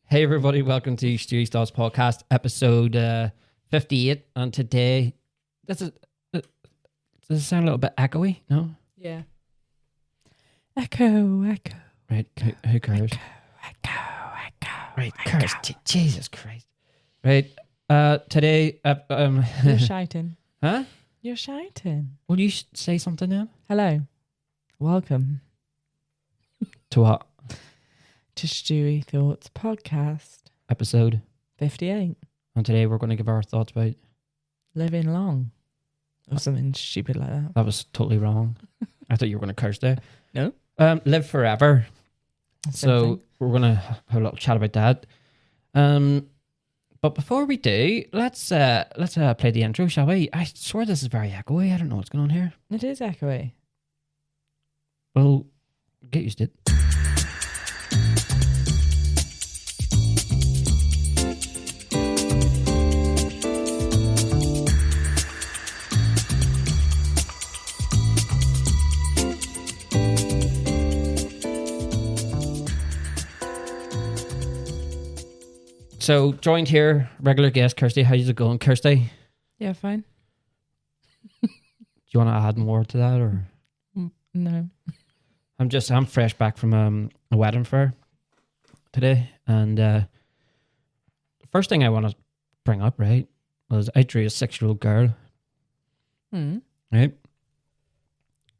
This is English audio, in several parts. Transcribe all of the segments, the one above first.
Hey everybody, welcome to Stewie's Thoughts Podcast, episode 58. And today, does it sound a little bit echoey? No? Yeah. Echo. Right, who cares? Echo. Right, Kirsty, Jesus Christ. Right, today, You're shouting. huh? You're shouting. Will you say something then? Hello. Welcome To what? to Stewie Thoughts Podcast Episode. 58. And today we're going to give our thoughts about... Living long. Or something stupid like that. That was totally wrong. I thought you were going to curse there. No. Live forever. Same So thing. we're going to have a little chat about that. But before we do, let's play the intro, shall we? I swear this is very echoey. I don't know what's going on here. It is echoey. Well, get used to it. So, joined here, regular guest Kirsty. How's it going, Kirsty? Yeah, fine. Do you want to add more to that, or? No. I'm fresh back from a wedding fair today, and the first thing I want to bring up, right, was I drew a 6-year-old girl, right?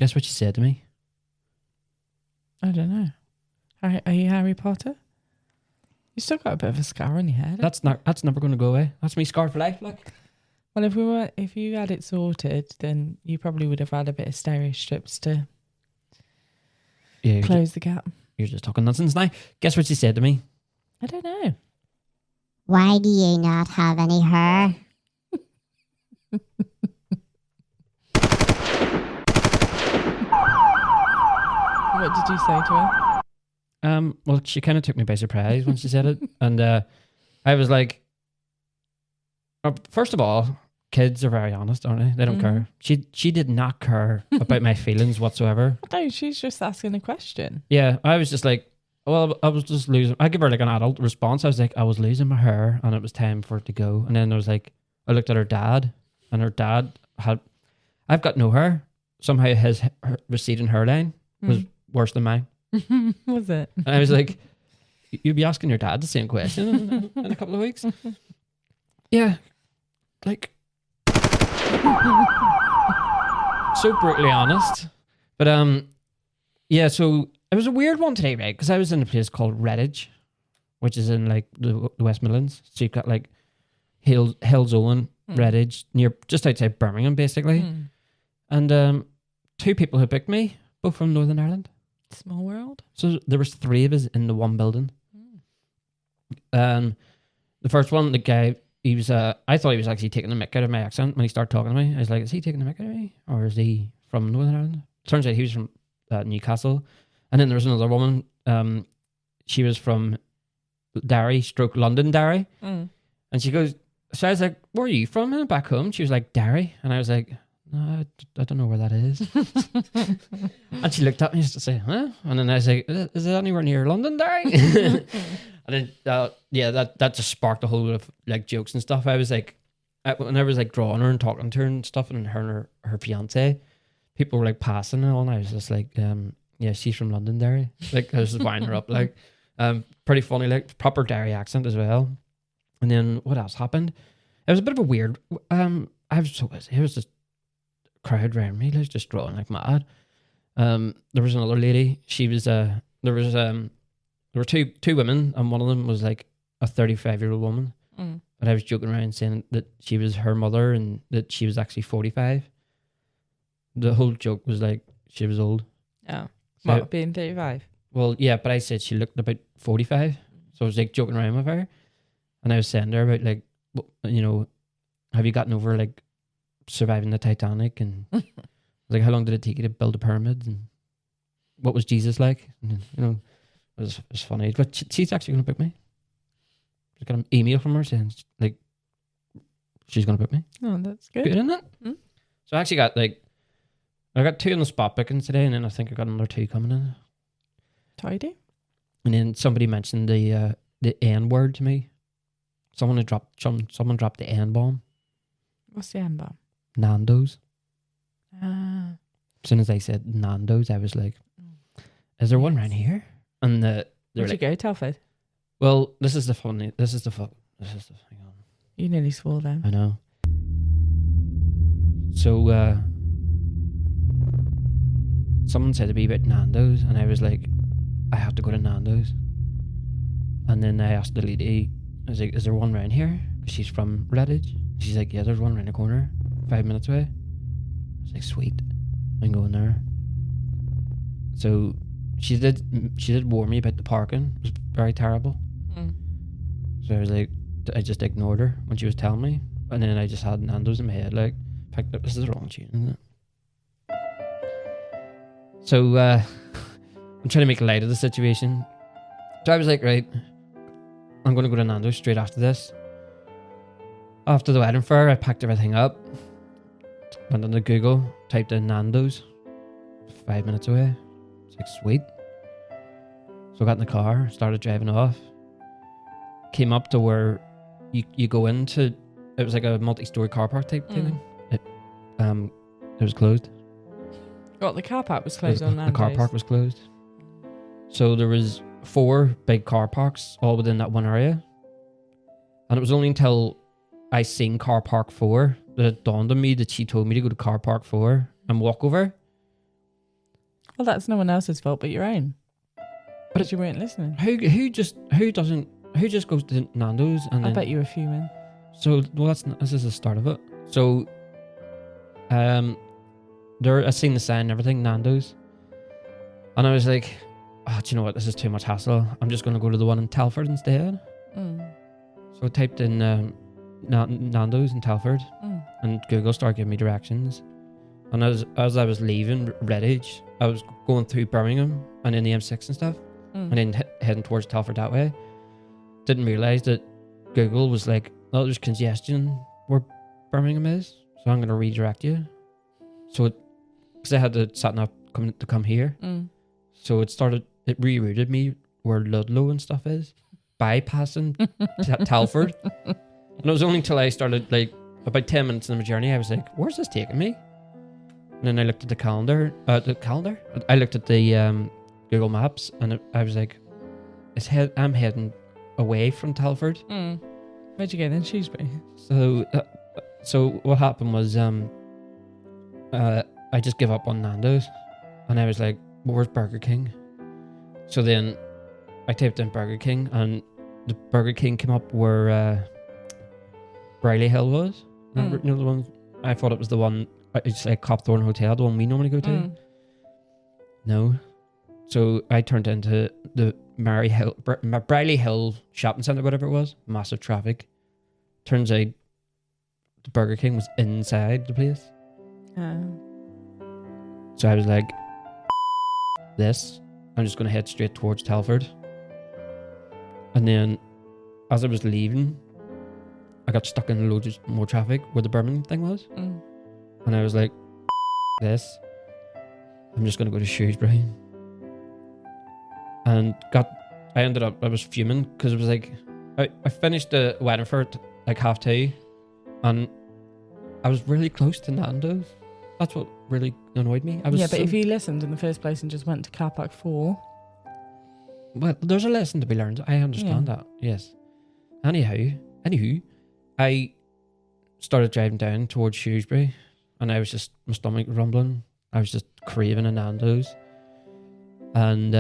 Guess what she said to me? I don't know. Are you Harry Potter? You still got a bit of a scar on your head. That's never going to go away. That's me scarred for life, look. Well, if you had it sorted, then you probably would have had a bit of stereo strips to Yeah, close the gap. you're just talking nonsense now. Guess what she said to me? I don't know. Why do you not have any hair? What did you say to her? Well, she kind of took me by surprise when she said it, and I was like, first of all, kids are very honest, aren't they? They don't care. She did not care about my feelings whatsoever. No, she's just asking a question. Yeah, I was just like, well, I was just losing. I give her like an adult response. I was like, I was losing my hair, and it was time for it to go. And then I was like, I looked at her dad, and her dad I've got no hair. Somehow his receding hairline was worse than mine. Was it? And I was like, you'll be asking your dad the same question in a couple of weeks? Yeah. Like, so brutally honest. But, yeah, so it was a weird one today, right? Because I was in a place called Redditch, which is in, like, the West Midlands. So you've got, like, Hills Owen, Redditch, just outside Birmingham, basically. And 2 people who booked me, both from Northern Ireland. Small world. So there was 3 of us in the one building. The first one, the guy, he was, I thought he was actually taking the mick out of my accent when he started talking to me. I was like, is he taking the mick out of me? Or is he from Northern Ireland? Turns out he was from Newcastle. And then there was another woman, she was from London Derry. And she goes, so I was like, where are you from? And back home. She was like, Derry. And I was like, no, I don't know where that is. And she looked at me to say, huh? And then I was like, is it anywhere near London, Derry? And then, yeah, that just sparked a whole lot of like jokes and stuff. I was like, when I was like drawing her and talking to her and stuff, and her fiance, people were like passing and all, and I was just like, yeah, she's from London, Derry. Like, I was just winding her up, like, pretty funny, like proper Derry accent as well. And then what else happened? It was a bit of a weird. I was so busy. It was just crowd around me, like just drawing like mad. There was another lady. She was there were two women, and one of them was like a 35-year-old woman. But I was joking around saying that she was her mother and that she was actually 45. The whole joke was like she was old. Oh, So- what, being 35? Well, yeah, but I said she looked about 45, so I was like joking around with her, and I was saying to her about like, you know, have you gotten over like surviving the Titanic, and I was like, how long did it take you to build a pyramid, and what was Jesus like? And, you know, it was funny. But she's actually going to book me. I got an email from her saying like she's going to book me. Oh, that's good. Good, isn't it? So I actually got like, I got 2 on the spot bookings today, and then I think I got another 2 coming in. Tidy. And then somebody mentioned the the N word to me. Someone dropped the N bomb. What's the N bomb? Nando's. Ah. As soon as I said Nando's, I was like, "Is there one around here?" And they're Where'd like, you go, Telford? "Well, this is the hang on. You nearly swore then. I know." So someone said to me about Nando's, and I was like, "I have to go to Nando's." And then I asked the lady, I was like, "Is there one around here?" Because she's from Redditch. She's like, "Yeah, there's one around the corner, 5 minutes away." I was like, "Sweet, I'm going there." So she did warn me about the parking. It was very terrible. So I was like, I just ignored her when she was telling me, and then I just had Nando's in my head. Like, in fact, this is the wrong tune, isn't it? So I'm trying to make light of the situation. So I was like, right, I'm going to go to Nando's straight after this. After the wedding fair, I packed everything up, went into Google, typed in Nando's, 5 minutes away. It's like, sweet. So I got in the car, started driving off, came up to where you go into, it was like a multi-story car park type thing. It was closed. What, the car park was closed on The Nando's? car park was closed. So there was 4 big car parks all within that one area. And it was only until I seen car park 4 that it dawned on me that she told me to go to car park 4 and walk over. Well, that's no one else's fault but your own. But you weren't listening. Who just goes to Nando's and I then... bet you were fuming. So, well, this is the start of it. So, I seen the sign and everything, Nando's. And I was like, oh, do you know what? This is too much hassle. I'm just going to go to the one in Telford instead. So I typed in Nando's in Telford, and Google started giving me directions. And as I was leaving Redditch, I was going through Birmingham and in the M6 and stuff, and then heading towards Telford that way. Didn't realise that Google was like, oh, there's congestion where Birmingham is, so I'm going to redirect you. So, because I had the sat-nav to come here, so it rerouted me where Ludlow and stuff is, bypassing Telford. And it was only until I started, like, about 10 minutes into my journey, I was like, where's this taking me? And then I looked at the calendar. I looked at the Google Maps, and I was like, I'm heading away from Telford. Where'd you go then? Shrewsbury? So what happened was I just gave up on Nando's, and I was like, well, where's Burger King? So then I typed in Burger King, and the Burger King came up where Briley Hill was. Remember, you know the one? I thought it was the one. It's like Copthorne Hotel, the one we normally go to. No. So I turned into the Briley Hill shopping centre, whatever it was. Massive traffic. Turns out the Burger King was inside the place. So I was like, this. I'm just going to head straight towards Telford. And then as I was leaving, I got stuck in loads more traffic where the Birmingham thing was. And I was like, this. I'm just going to go to Shrewsbury. And I was fuming because it was like, I finished the wedding for it like 2:30, and I was really close to Nando's. That's what really annoyed me. But if you listened in the first place and just went to car park 4. Well, there's a lesson to be learned. I understand that, yes. Anywho, I started driving down towards Shrewsbury, and I was just, my stomach rumbling. I was just craving a Nando's. And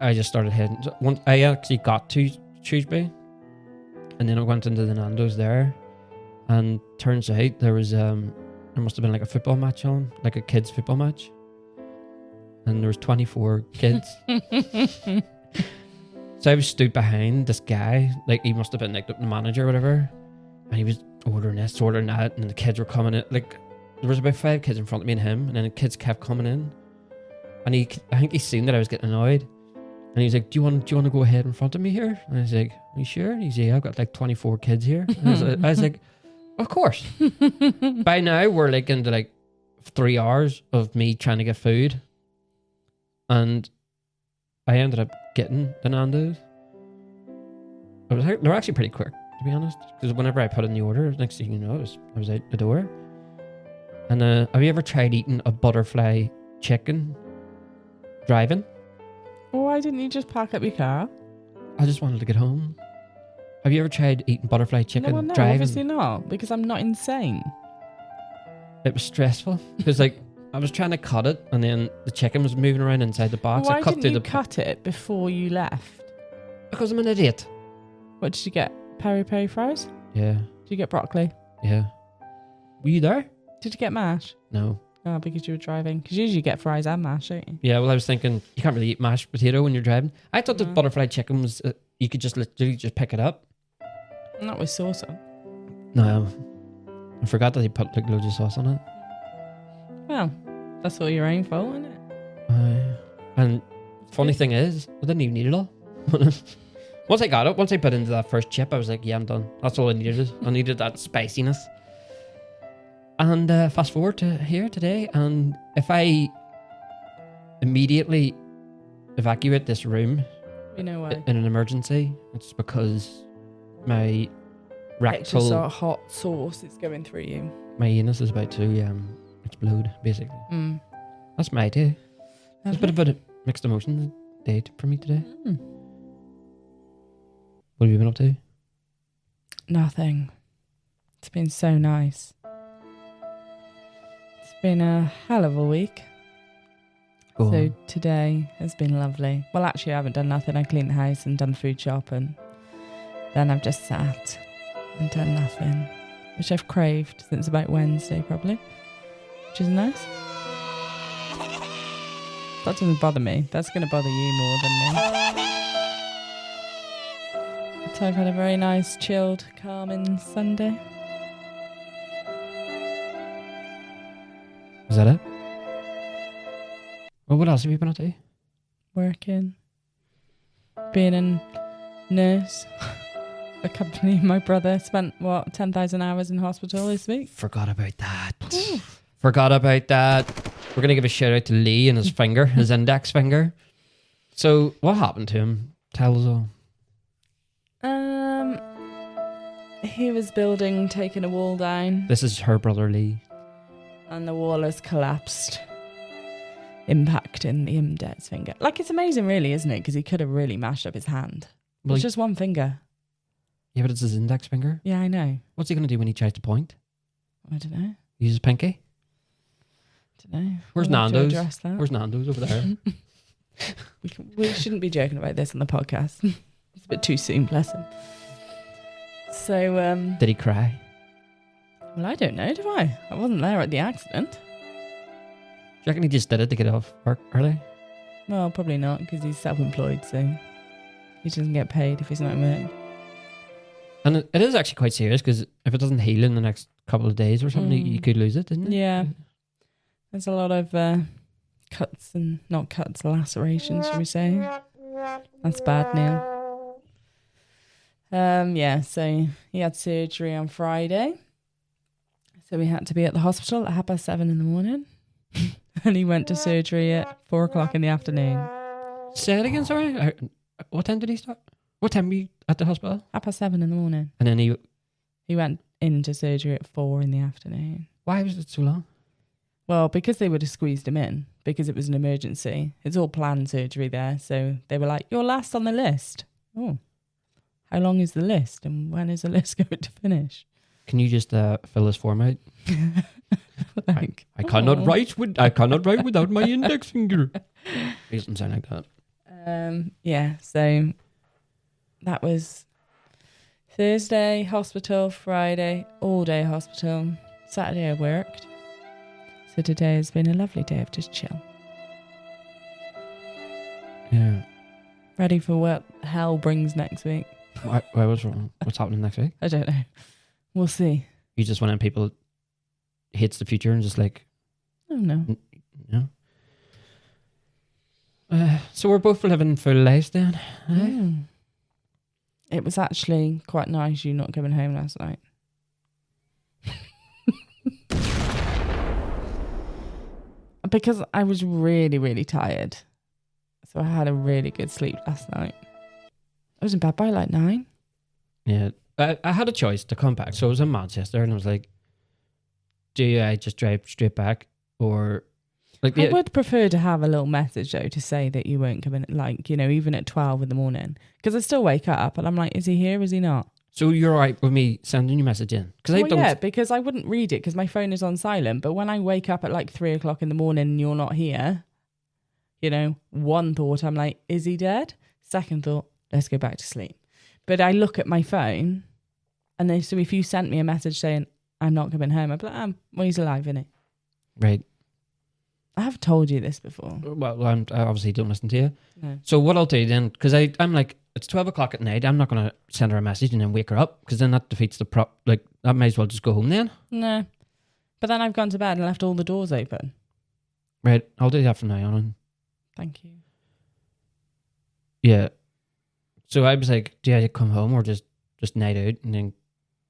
I just started heading. I actually got to Shrewsbury, and then I went into the Nando's there, and turns out there was there must have been like a football match on, like a kids football match, and there was 24 kids. So I was stood behind this guy, like he must have been like the manager or whatever, and he was ordering this, ordering that, and the kids were coming in. Like there was about 5 kids in front of me and him, and then the kids kept coming in, and I think he seen that I was getting annoyed, and he was like, do you want to go ahead in front of me here? And I was like, are you sure? And he's like, yeah, I've got like 24 kids here. And I was like, of course. By now we're like into like 3 hours of me trying to get food, and I ended up getting the Nando's. They were actually pretty quick, to be honest. Because whenever I put in the order, next thing you know, I was out the door. And have you ever tried eating a butterfly chicken driving? Why didn't you just pack up your car? I just wanted to get home. Have you ever tried eating butterfly chicken No, driving? obviously not, because I'm not insane. It was stressful because like I was trying to cut it, and then the chicken was moving around inside the box. Why I cut didn't through you the cut it before you left? because I'm an idiot. What did you get? Peri peri fries? Yeah, Did you get broccoli? yeah. Were you there? Did you get mash? No. Oh, because you were driving. Because usually you get fries and mash, don't you? Yeah, well, I was thinking you can't really eat mashed potato when you're driving. I thought the No. butterfly chicken was you could just literally just pick it up. Not with sauce on. No, I forgot that they put like loads of sauce on it. Well, that's all your own fault, isn't it? And funny thing is, I didn't even need it all. Once I got it, once I put into that first chip, I was like, yeah, I'm done. That's all I needed. I needed that spiciness. And fast forward to here today, and if I immediately evacuate this room You know why? in an emergency, it's because my Extra rectal, hot sauce is going through you. my anus is about to explode, basically. Mm. That's my day. It's a bit of a mixed emotions day for me today. Mm. What have you been up to? Nothing. It's been so nice. It's been a hell of a week. Go So on. today has been lovely. Well, actually, I haven't done nothing. I cleaned the house and done food shop, and then I've just sat and done nothing, which I've craved since about Wednesday, probably, which is nice. That doesn't bother me. That's going to bother you more than me. So I've had a very nice, chilled, calming Sunday. Is that it? Well, what else have you been up to? Working, being a nurse, accompanying my brother. Spent 10,000 hours in hospital this week. Forgot about that. Forgot about that. We're going to give a shout out to Lee and his finger, his index finger. So, what happened to him? Tell us all. He was building, taking a wall down, This is her brother Lee. and the wall has collapsed, impacting the index finger. Like, it's amazing, really, isn't it? Because he could have really mashed up his hand. Well, It's just one finger. yeah, but it's his index finger. Yeah, I know. What's he going to do when he tries to point? I don't know. Use his pinky? Don't know. Where's We'll have to Nando's? address that. Where's Nando's over there? We shouldn't be joking about this on the podcast. It's a bit too soon, bless him. So, Did he cry? well, I don't know, do I? I wasn't there at the accident. Do you reckon he just did it to get off work early? Well, probably not, because he's self-employed, so he doesn't get paid if he's not at work. And it is actually quite serious because if it doesn't heal in the next couple of days or something, you could lose it, didn't it? Yeah. There's a lot of cuts and not cuts, lacerations, should we say? That's bad, Neil. Yeah, so he had surgery on Friday. So we had to be at the hospital at 7:30 in the morning. And he went to surgery at 4:00 in the afternoon. Say it again, sorry. What time did he start? What time were you at the hospital? 7:30 in the morning. And then He went into surgery at 4 in the afternoon. why was it so long? Well, because they would have squeezed him in, because it was an emergency. It's all planned surgery there. So they were like, you're last on the list. Oh, how long is the list? And when is the list going to finish? Can you just fill this form out? Like, I cannot oh. write without my index finger. It doesn't sound like that. Yeah, so that was Thursday, hospital, Friday, all day hospital. Saturday I worked. So today has been a lovely day of just chill. Yeah. Ready for what hell brings next week. Why what's wrong? What's happening next week? I don't know. We'll see. You just want people hates the future and just like, Oh no. you know. So we're both living full lives then. Eh? Mm. It was actually quite nice you not coming home last night. Because I was really, really tired. So I had a really good sleep last night. I was in bed by like 9. Yeah. I had a choice to come back. So I was in Manchester and I was like, do I just drive straight back or like I would prefer to have a little message though to say that you won't come in, like, you know, even at 12 in the morning, because I still wake up and I'm like, is he here? Is he not? So you're all right with me sending you a message in? Because because I wouldn't read it because my phone is on silent. But when I wake up at like 3 o'clock in the morning and you're not here, you know, one thought, I'm like, is he dead? Second thought, let's go back to sleep. But I look at my phone and then, so if you sent me a message saying, I'm not coming home, I'd be like, well, he's alive, isn't he? Right. I have told you this before. Well, I obviously don't listen to you. No. So what I'll do then, because I'm like, it's 12 o'clock at night, I'm not going to send her a message and then wake her up, because then that defeats the like, I might as well just go home then. No. But then I've gone to bed and left all the doors open. Right, I'll do that from now on. Thank you. Yeah. So I was like, do I come home or just night out? And then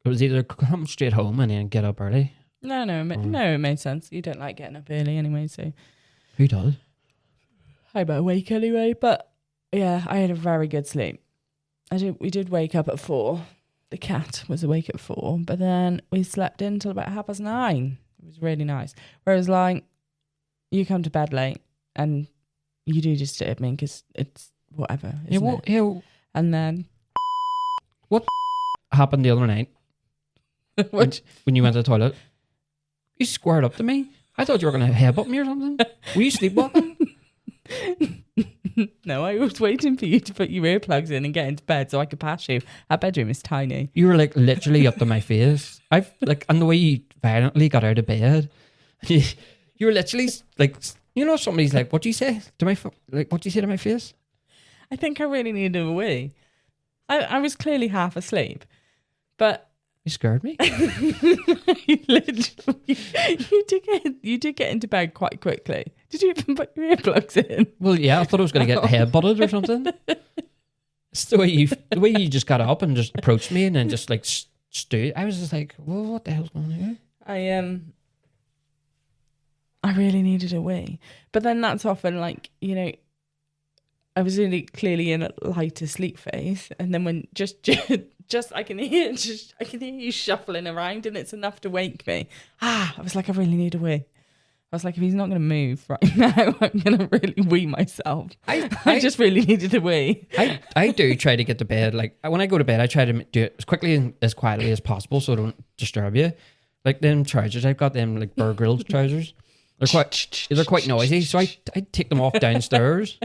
it was either come straight home and then get up early. No, it made sense. You don't like getting up early anyway, so. Who does? I'm awake anyway, but yeah, I had a very good sleep. We did wake up at 4. The cat was awake at 4, but then we slept in till about 9:30. It was really nice. Whereas like, you come to bed late and you do disturb me because it's whatever, isn't it? And then what happened the other night? when you went to the toilet? You squared up to me. I thought you were going to headbutt me or something. Were you sleepwalking? No, I was waiting for you to put your earplugs in and get into bed so I could pass you. Our bedroom is tiny. You were like literally up to my face. And the way you violently got out of bed, you were literally like, you know, somebody's like, what do you say to my what do you say to my face? I think I really needed a wee. I was clearly half asleep, but you scared me. you did get into bed quite quickly. Did you even put your earplugs in? Well, yeah, I thought I was going to get headbutted or something. It's the way you just got up and just approached me and then just like stood. I was just like, well, what the hell's going on here? I really needed a wee, but then that's often like, you know, I was really clearly in a lighter sleep phase, and then when just I can hear you shuffling around, and it's enough to wake me. I was like, I really need a wee. I was like, if he's not going to move right now, I'm going to really wee myself. I just really needed a wee. I do try to get to bed. Like when I go to bed, I try to do it as quickly and as quietly as possible so I don't disturb you. Like them trousers, I've got them like Bear Grylls trousers. They're quite noisy, so I take them off downstairs.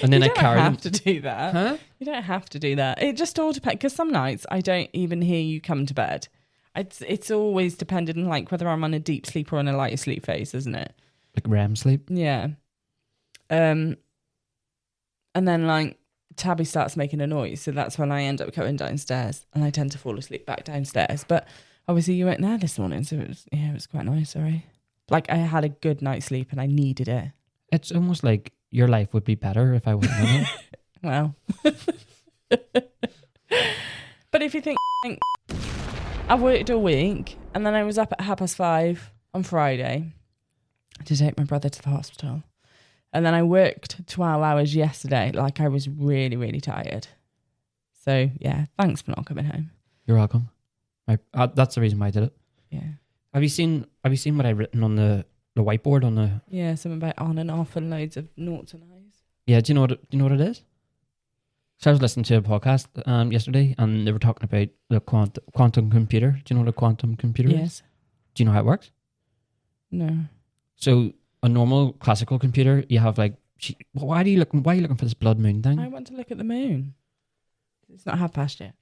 And then I carry them. You don't have to do that. Huh? You don't have to do that. It just all depends. Because some nights I don't even hear you come to bed. It's always dependent on like whether I'm on a deep sleep or on a lighter sleep phase, isn't it? Like REM sleep? Yeah. And then like Tabby starts making a noise. So that's when I end up going downstairs. And I tend to fall asleep back downstairs. But obviously you weren't there this morning. So it was quite nice, sorry. Like I had a good night's sleep and I needed it. It's almost like your life would be better if I wasn't in it. Well. But if you think, I worked a week and then I was up at 5:30 on Friday to take my brother to the hospital. And then I worked 12 hours yesterday. Like I was really, really tired. So yeah, thanks for not coming home. You're welcome. That's the reason why I did it. Yeah. Have you seen what I've written on the whiteboard on the? Yeah, something about on and off and loads of noughts and eyes. Yeah, do you know what it is? So I was listening to a podcast yesterday, and they were talking about the quantum computer. Do you know what a quantum computer is? Do you know how it works? No. So a normal classical computer, you have like, why are you looking for this blood moon thing? I want to look at the moon. It's not past yet.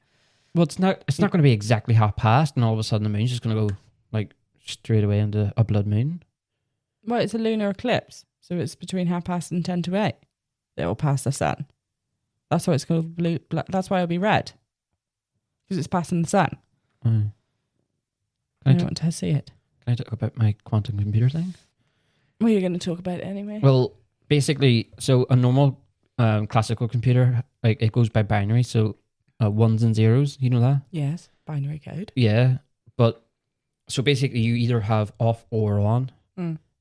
Well, it's not going to be exactly past, and all of a sudden the moon's just going to go like straight away into a blood moon. Well, it's a lunar eclipse, so it's between 8:30 and 8:50. It will pass the sun. That's why it's called blue. That's why it'll be red, because it's passing the sun. I want to see it. Can I talk about my quantum computer thing? Well, you're going to talk about it anyway. Well, basically, so a normal classical computer, like it goes by binary, so ones and zeros. You know that? Yes, binary code. Yeah, but so basically, you either have off or on.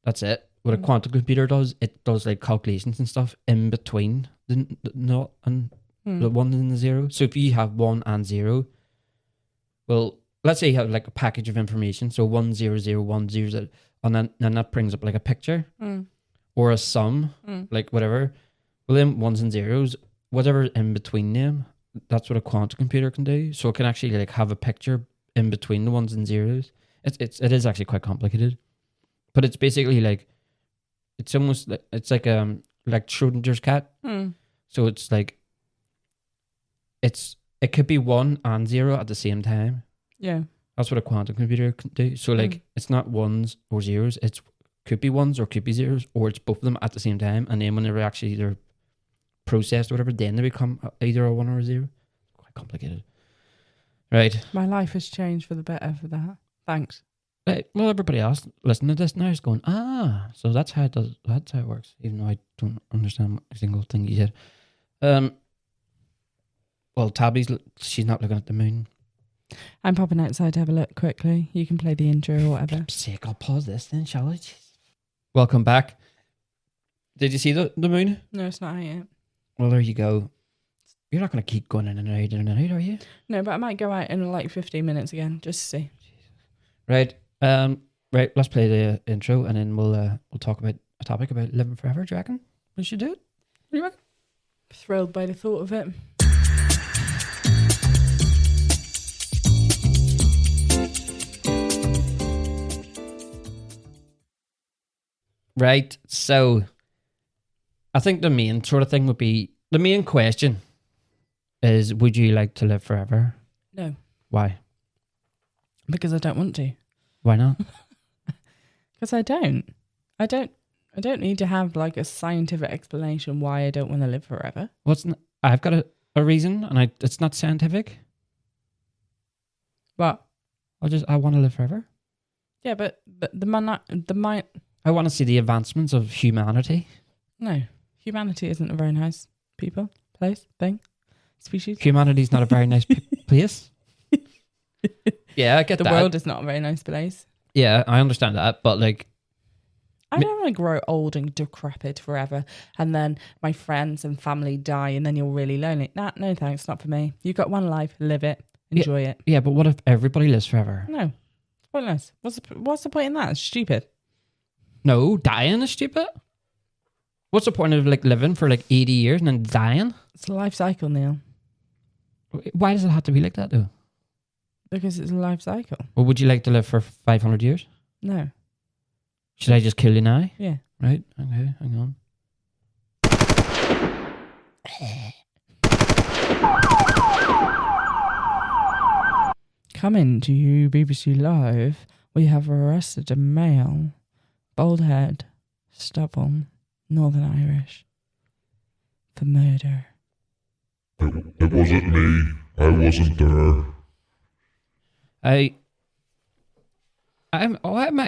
That's it. What a quantum computer does, it does like calculations and stuff in between the not and the one and the zero. So if you have 1 and 0, Well, let's say you have like a package of information. So 10010, and then that brings up like a picture or a sum, like whatever. Well, then ones and zeros, whatever in between them, that's what a quantum computer can do. So it can actually like have a picture in between the ones and zeros. It is actually quite complicated, but it's basically like it's almost like it's like Schrodinger's cat. So it's like it could be 1 and 0 at the same time. Yeah, that's what a quantum computer can do. So like it's not ones or zeros. It's could be ones or could be zeros, or it's both of them at the same time. And then when they're actually either processed or whatever, then they become either a 1 or a 0. Quite complicated, right? My life has changed for the better for that. Thanks. Right. Well, everybody else listening to this now is going, so that's how it does. That's how it works. Even though I don't understand a single thing you said. Well, Tabby's she's not looking at the moon. I'm popping outside to have a look quickly. You can play the intro or whatever. For sake, I'll pause this then, shall I? Jeez. Welcome back. Did you see the moon? No, it's not out yet. Well, there you go. You're not going to keep going in and out, are you? No, but I might go out in like 15 minutes again, just to see. Right. Right. Let's play the intro, and then we'll talk about a topic about living forever. Do you reckon we should do it? What do you reckon? Thrilled by the thought of it. Right. So, I think the main sort of thing would be the main question is: would you like to live forever? No. Why? Because I don't want to. Why not? Because I don't need to have like a scientific explanation why I don't want to live forever. I've got a reason, and it's not scientific. What? I want to live forever. Yeah, but the mind. I want to see the advancements of humanity. No, humanity isn't a very nice people, place, thing, species. Humanity's not a very nice place. Yeah, I get that. The world is not a very nice place. Yeah, I understand that, but like, I don't want to grow old and decrepit forever, and then my friends and family die, and then you're really lonely. Nah, no thanks, not for me. You've got one life, live it, enjoy it. Yeah, but what if everybody lives forever? No, it's pointless. What's the point in that? It's stupid. No, dying is stupid. What's the point of like living for like 80 years and then dying? It's a life cycle, Neil. Why does it have to be like that though? Because it's a life cycle. Or would you like to live for 500 years? No. Should I just kill you now? Yeah. Right? Okay, hang on. Coming to you, BBC Live, we have arrested a male, bald head, stubborn, Northern Irish, for murder. It wasn't me. I wasn't there.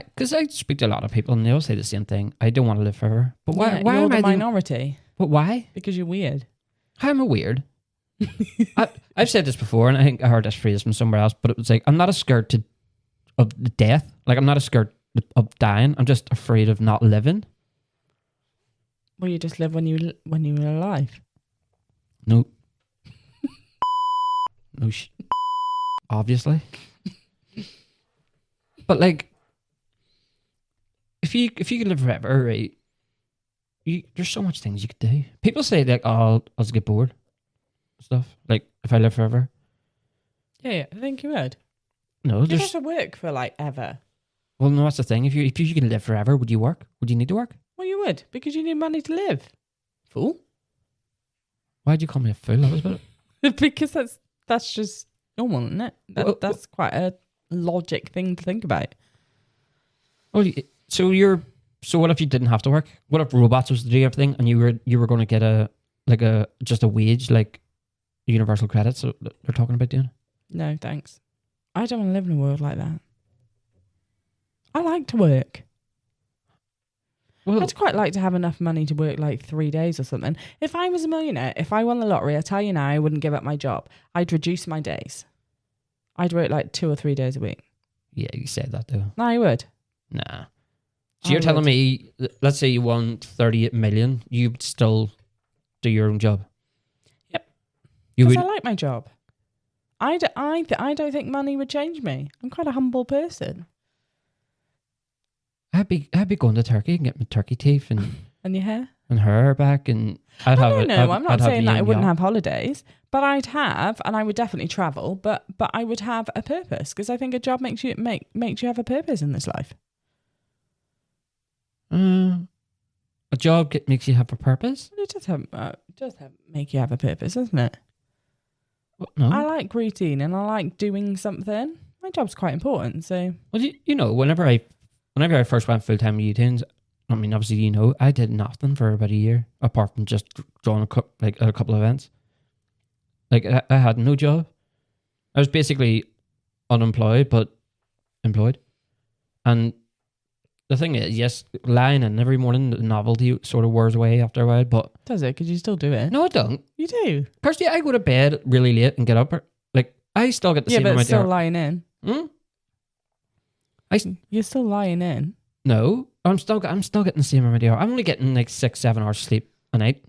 Because I speak to a lot of people and they all say the same thing. I don't want to live forever. But why? Yeah, why you're am the I minority? But why? Because you're weird. How am I weird? I've said this before, and I think I heard this phrase from somewhere else. But it was like, I'm not as scared of the death. Like I'm not as scared of dying. I'm just afraid of not living. Well, you just live when you were alive. No. No. Obviously. But like, if you could live forever, right? There's so much things you could do. People say like, "Oh, I'll just get bored." Stuff like if I live forever. Yeah, I think you would. No, You there's. have to work for like ever. Well, no, that's the thing. If you can live forever, would you work? Would you need to work? Well, you would because you need money to live. Fool. Why'd you call me a fool? That was about it. Because that's just normal, isn't it? That's quite a logic thing to think about. Well, so what if you didn't have to work? What if robots was to do everything, and you were going to get just a wage, like universal credits that they're talking about doing? No, thanks. I don't want to live in a world like that. I like to work. Well, I'd quite like to have enough money to work like 3 days or something. If I was a millionaire, if I won the lottery, I tell you now, I wouldn't give up my job. I'd reduce my days. I'd work like 2 or 3 days a week. yeah, you said that though. No, I would. Nah. So you're telling me, let's say you won 38 million, you'd still do your own job? Yep. You Because would. I like my job. I don't think money would change me. I'm quite a humble person. I'd be going to Turkey and get my turkey teeth and your hair? And hair back, and I'd have it. No, I'm not I'd saying that I wouldn't have. have holidays, but I'd have, and I would definitely travel, but I would have a purpose, because I think a job makes you have a purpose in this life. A job makes you have a purpose? It does make you have a purpose, doesn't it? Well, no. I like routine and I like doing something. My job's quite important, so. Well, you know, whenever I first went full time with YouTunes, I mean, obviously, you know, I did nothing for about a year apart from just drawing a couple of events. Like I had no job. I was basically unemployed but employed. And the thing is, yes, lying in every morning, the novelty sort of wears away after a while. But does it? Because you still do it. No, I don't. You do. Kirsty, I go to bed really late and get up. Like I still get the same amount. Yeah, but still hour. lying in. You're still lying in. No, I'm still getting the same amount of hour. I'm only getting like 6-7 hours sleep a night.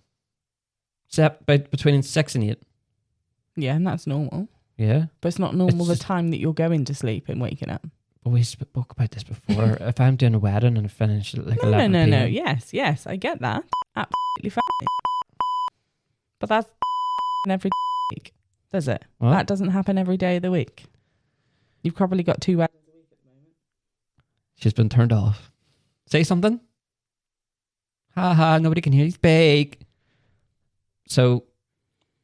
Between 6 and 8. Yeah, and that's normal. Yeah, but it's not normal the time that you're going to sleep and waking up. But we spoke about this before. If I'm doing a wedding and I finish at like 11 No. PM. Yes, I get that. Absolutely fine. But that's every week, does it? What? That doesn't happen every day of the week. You've probably got 2 weddings a week at the moment. She's been turned off. Say something. Ha, nobody can hear you speak. So,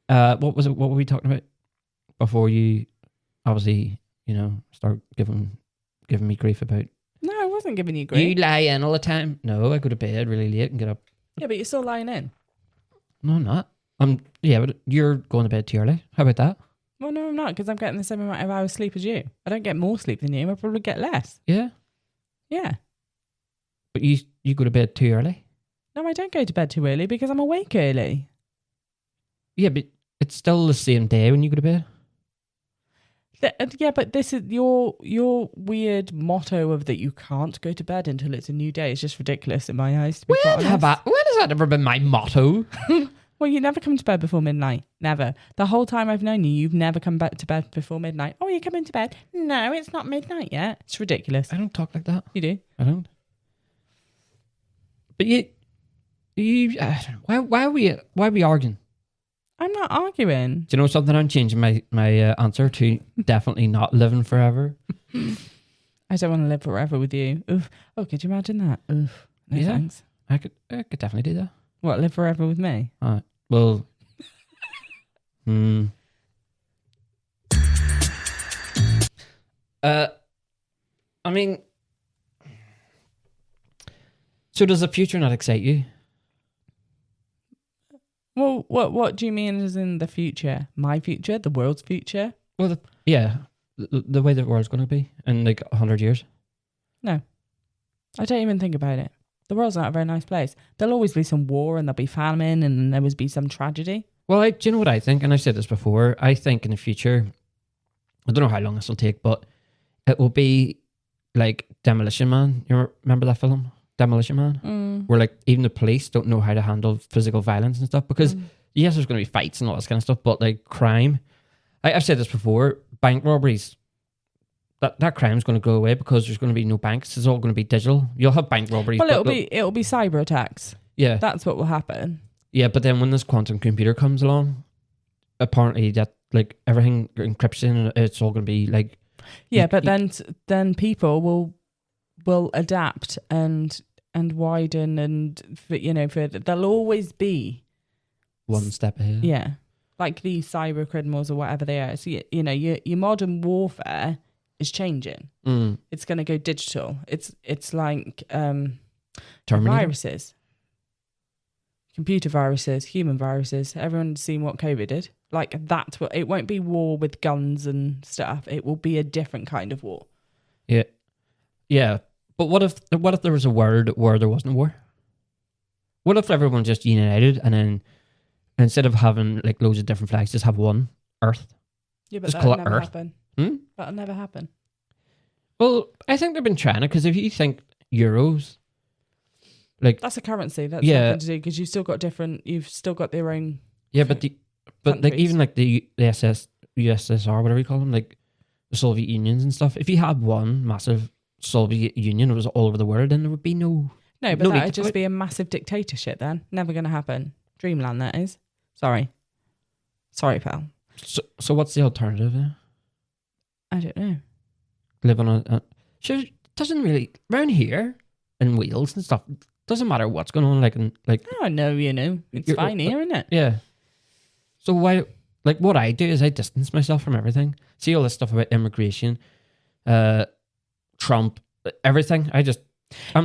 what was it? What were we talking about before you obviously, you know, start giving me grief about? No, I wasn't giving you grief. You lie in all the time. No, I go to bed really late and get up. Yeah, but you're still lying in. No, I'm not. Yeah, but you're going to bed too early. How about that? Well, no, I'm not, because I'm getting the same amount of hours sleep as you. I don't get more sleep than you. I probably get less. Yeah. Yeah. But you go to bed too early? No, I don't go to bed too early because I'm awake early. Yeah, but it's still the same day when you go to bed. Yeah, but this is your weird motto of that you can't go to bed until it's a new day. It's just ridiculous in my eyes. When has that ever been my motto? Well, you never come to bed before midnight. Never. The whole time I've known you, you've never come back to bed before midnight. Oh, you're coming to bed? No, it's not midnight yet. It's ridiculous. I don't talk like that. You do? I don't. But you why are we arguing? I'm not arguing. Do you know something? I'm changing my answer to definitely not living forever. I don't want to live forever with you. Oof. Oh, could you imagine that? Oof. No Yeah. thanks. I could definitely do that. What, live forever with me? Well, I mean, so does the future not excite you? Well, what do you mean as in the future? My future? The world's future? Well, the way the world's going to be in like 100 years. No. I don't even think about it. The world's not a very nice place. There'll always be some war and there'll be famine and there will be some tragedy. Well, do you know what I think? And I've said this before. I think in the future, I don't know how long this will take, but it will be like Demolition Man. You remember that film? Demolition Man? Where like even the police don't know how to handle physical violence and stuff because yes, there's going to be fights and all this kind of stuff, but like crime. I've said this before, bank robberies. That crime's going to go away because there's going to be no banks. It's all going to be digital. You'll have bank robberies. Well, it'll be cyber attacks. Yeah. That's what will happen. Yeah, but then when this quantum computer comes along, apparently that like everything encryption, it's all going to be like. Yeah, but then people will adapt and widen and there'll always be one step ahead. Yeah, like these cyber criminals or whatever they are. So your modern warfare is changing. It's going to go digital. It's like viruses, computer viruses, human viruses. Everyone's seen what COVID did. Like that's what it won't be war with guns and stuff. It will be a different kind of war. Yeah, yeah. But what if there was a world where there wasn't a war? What if everyone just united and then instead of having like loads of different flags, just have one Earth? Yeah, but just that'll call it never Earth. happen. That'll never happen. Well, I think they've been trying it because if you think euros, like that's a currency. That's nothing to do because you've still got their own. Yeah, but like even like the USSR, whatever you call them, like the Soviet Unions and stuff. If you had one massive Soviet Union, it was all over the world, then there would be no. No, but no need that would to just fight. be a massive dictatorship then. Never going to happen. Dreamland, that is. Sorry, pal. So what's the alternative there? I don't know. Live on a sure, doesn't really around here in Wales and stuff. Doesn't matter what's going on. Oh, no, you know. It's You're- fine here, isn't it? Yeah. So why? Like what I do is I distance myself from everything. See all this stuff about immigration, Trump, everything. I'm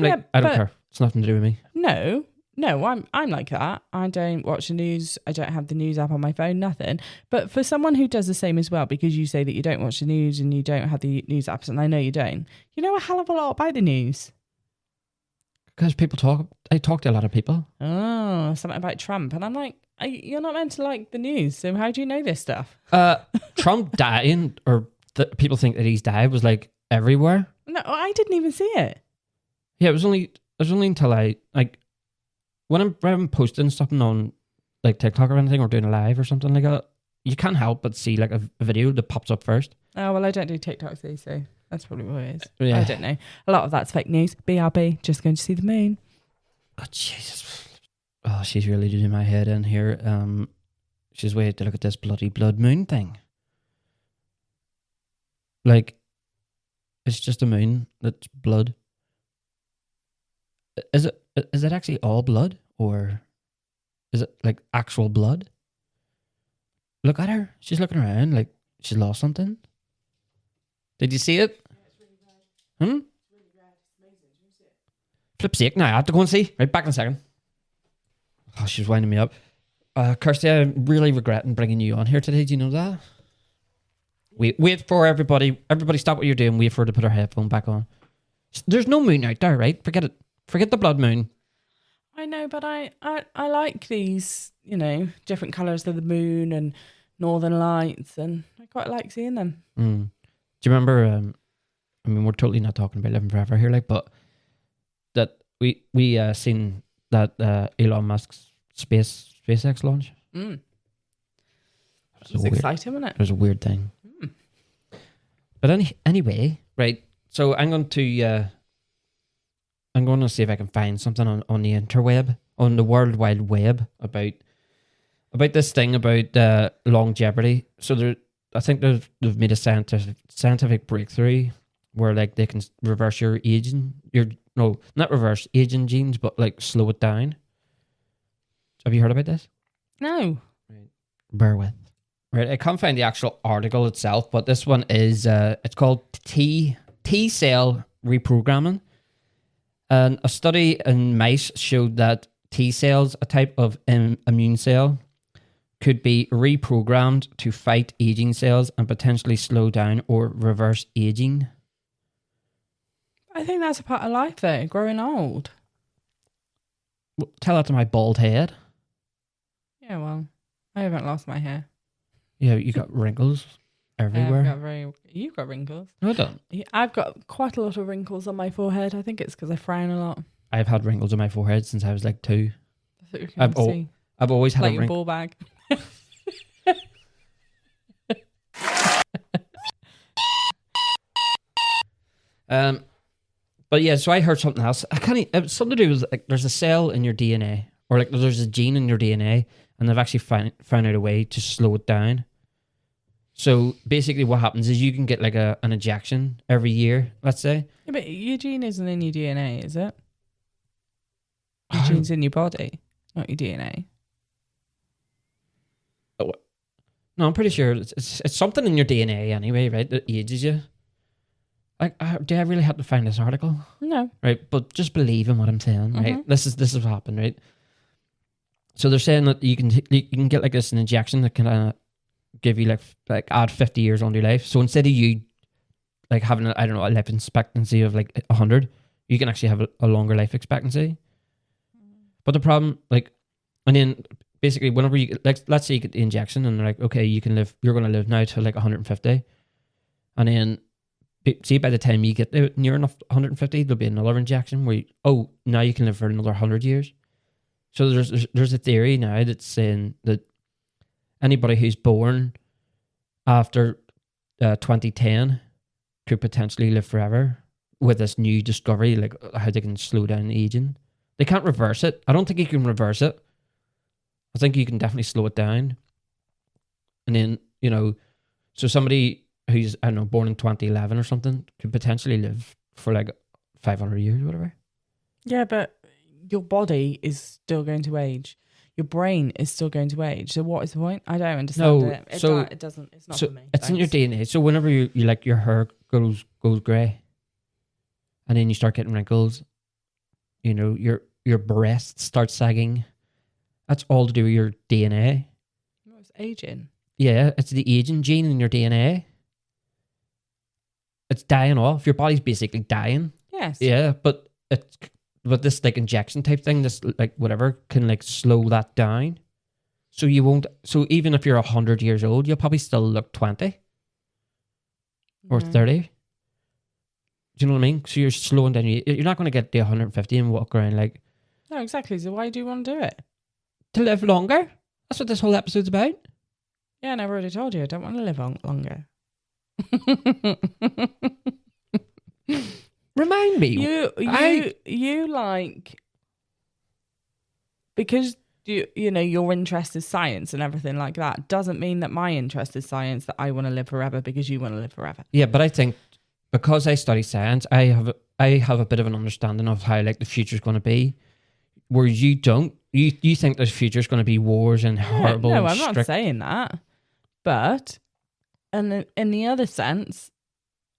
Yeah, like, I don't but- care. It's nothing to do with me. No, I'm like that. I don't watch the news. I don't have the news app on my phone, nothing. But for someone who does the same as well, because you say that you don't watch the news and you don't have the news apps, and I know you don't, you know a hell of a lot about the news. Because people talk. I talk to a lot of people. Oh, something about Trump. And I'm like, you're not meant to like the news. So how do you know this stuff? Trump dying, or people think that he's died, was like everywhere. No, I didn't even see it. Yeah, it was only until I like when I'm posting something on like TikTok or anything, or doing a live or something like that. You can't help but see like a video that pops up first. Oh, well, I don't do TikTok, so that's probably what it is. Yeah. I don't know. A lot of that's fake news. BRB, just going to see the moon. Oh Jesus! Oh, she's really doing my head in here. She's waiting to look at this bloody blood moon thing. Like, it's just a moon that's blood. Is it actually all blood, or is it like actual blood? Look at her. She's looking around like she's lost something. Did you see it? Flip sake, now I have to go and see. Right, back in a second. Oh, she's winding me up. Kirsty, I'm really regretting bringing you on here today. Do you know that? Wait for everybody. Everybody stop what you're doing. Wait for her to put her headphone back on. There's no moon out there, right? Forget it. Forget the blood moon. I know, but I like these, you know, different colours of the moon and northern lights, and I quite like seeing them. Do you remember? I mean, we're totally not talking about living forever here, like, but that we seen that Elon Musk's SpaceX launch. It's exciting, isn't it? It was a weird thing. But anyway, right? So I'm going to see if I can find something on the interweb, on the World Wide Web about this thing about longevity. So I think they've made a scientific breakthrough where like they can reverse your aging. Not reverse aging genes, but like slow it down. Have you heard about this? No. Right. Bear with. Right, I can't find the actual article itself, but this one is it's called T cell reprogramming. And a study in mice showed that T cells, a type of immune cell, could be reprogrammed to fight aging cells and potentially slow down or reverse aging. I think that's a part of life, though, growing old. Well, tell that to my bald head. Yeah, well, I haven't lost my hair. Yeah, you got wrinkles everywhere. You've got wrinkles. No, I don't. Yeah, I've got quite a lot of wrinkles on my forehead. I think it's because I frown a lot. I've had wrinkles on my forehead since I was like 2. That's what you can see. I've always had Like a your wrinkle. ball bag. But yeah, so I heard something else. It was something to do with like there's a cell in your DNA, or like there's a gene in your DNA, and they've actually found out a way to slow it down. So basically, what happens is you can get like an injection every year, let's say. Yeah, but your gene isn't in your DNA, is it? Your gene's in your body, not your DNA. No, I'm pretty sure it's something in your DNA anyway, right? That ages you. Like, do I really have to find this article? No. Right, but just believe in what I'm saying, right? Mhm. This is what happened, right? So they're saying that you can get like this an injection that can give you like add 50 years onto your life. So instead of you like having a life expectancy of like 100, you can actually have a longer life expectancy. But the problem, like, and then basically whenever you like, let's say you get the injection and they're like, okay, you're going to live now to like 150, and then see by the time you get near enough 150, there'll be another injection where now you can live for another 100 years. So there's a theory now that's saying that anybody who's born after 2010 could potentially live forever with this new discovery, like how they can slow down aging. They can't reverse it. I don't think you can reverse it. I think you can definitely slow it down. And then, you know, so somebody who's, I don't know, born in 2011 or something could potentially live for like 500 years or whatever. Yeah, but your body is still going to age. Your brain is still going to age. So what is the point? I don't understand it. It doesn't. It's not for me. It's in your DNA. So whenever you like your hair goes grey, and then you start getting wrinkles, you know, your breasts start sagging. That's all to do with your DNA. It's aging. Yeah, it's the aging gene in your DNA. It's dying off. Your body's basically dying. Yes. Yeah, but this like injection type thing, this like whatever, can like slow that down. So you won't. So even if you're 100 years old, you'll probably still look 20 or 30. Do you know what I mean? So you're slowing down. You're not going to get to 150 and walk around like. No, exactly. So why do you want to do it? To live longer. That's what this whole episode's about. Yeah, and I've already told you I don't want to live longer. Remind me. You like, because you know your interest is science and everything like that doesn't mean that my interest is science that I want to live forever because you want to live forever. Yeah, but I think because I study science, I have a bit of an understanding of how like the future's going to be, where you don't. You think the future's going to be wars and horrible. No, and I'm not saying that, but and in the other sense,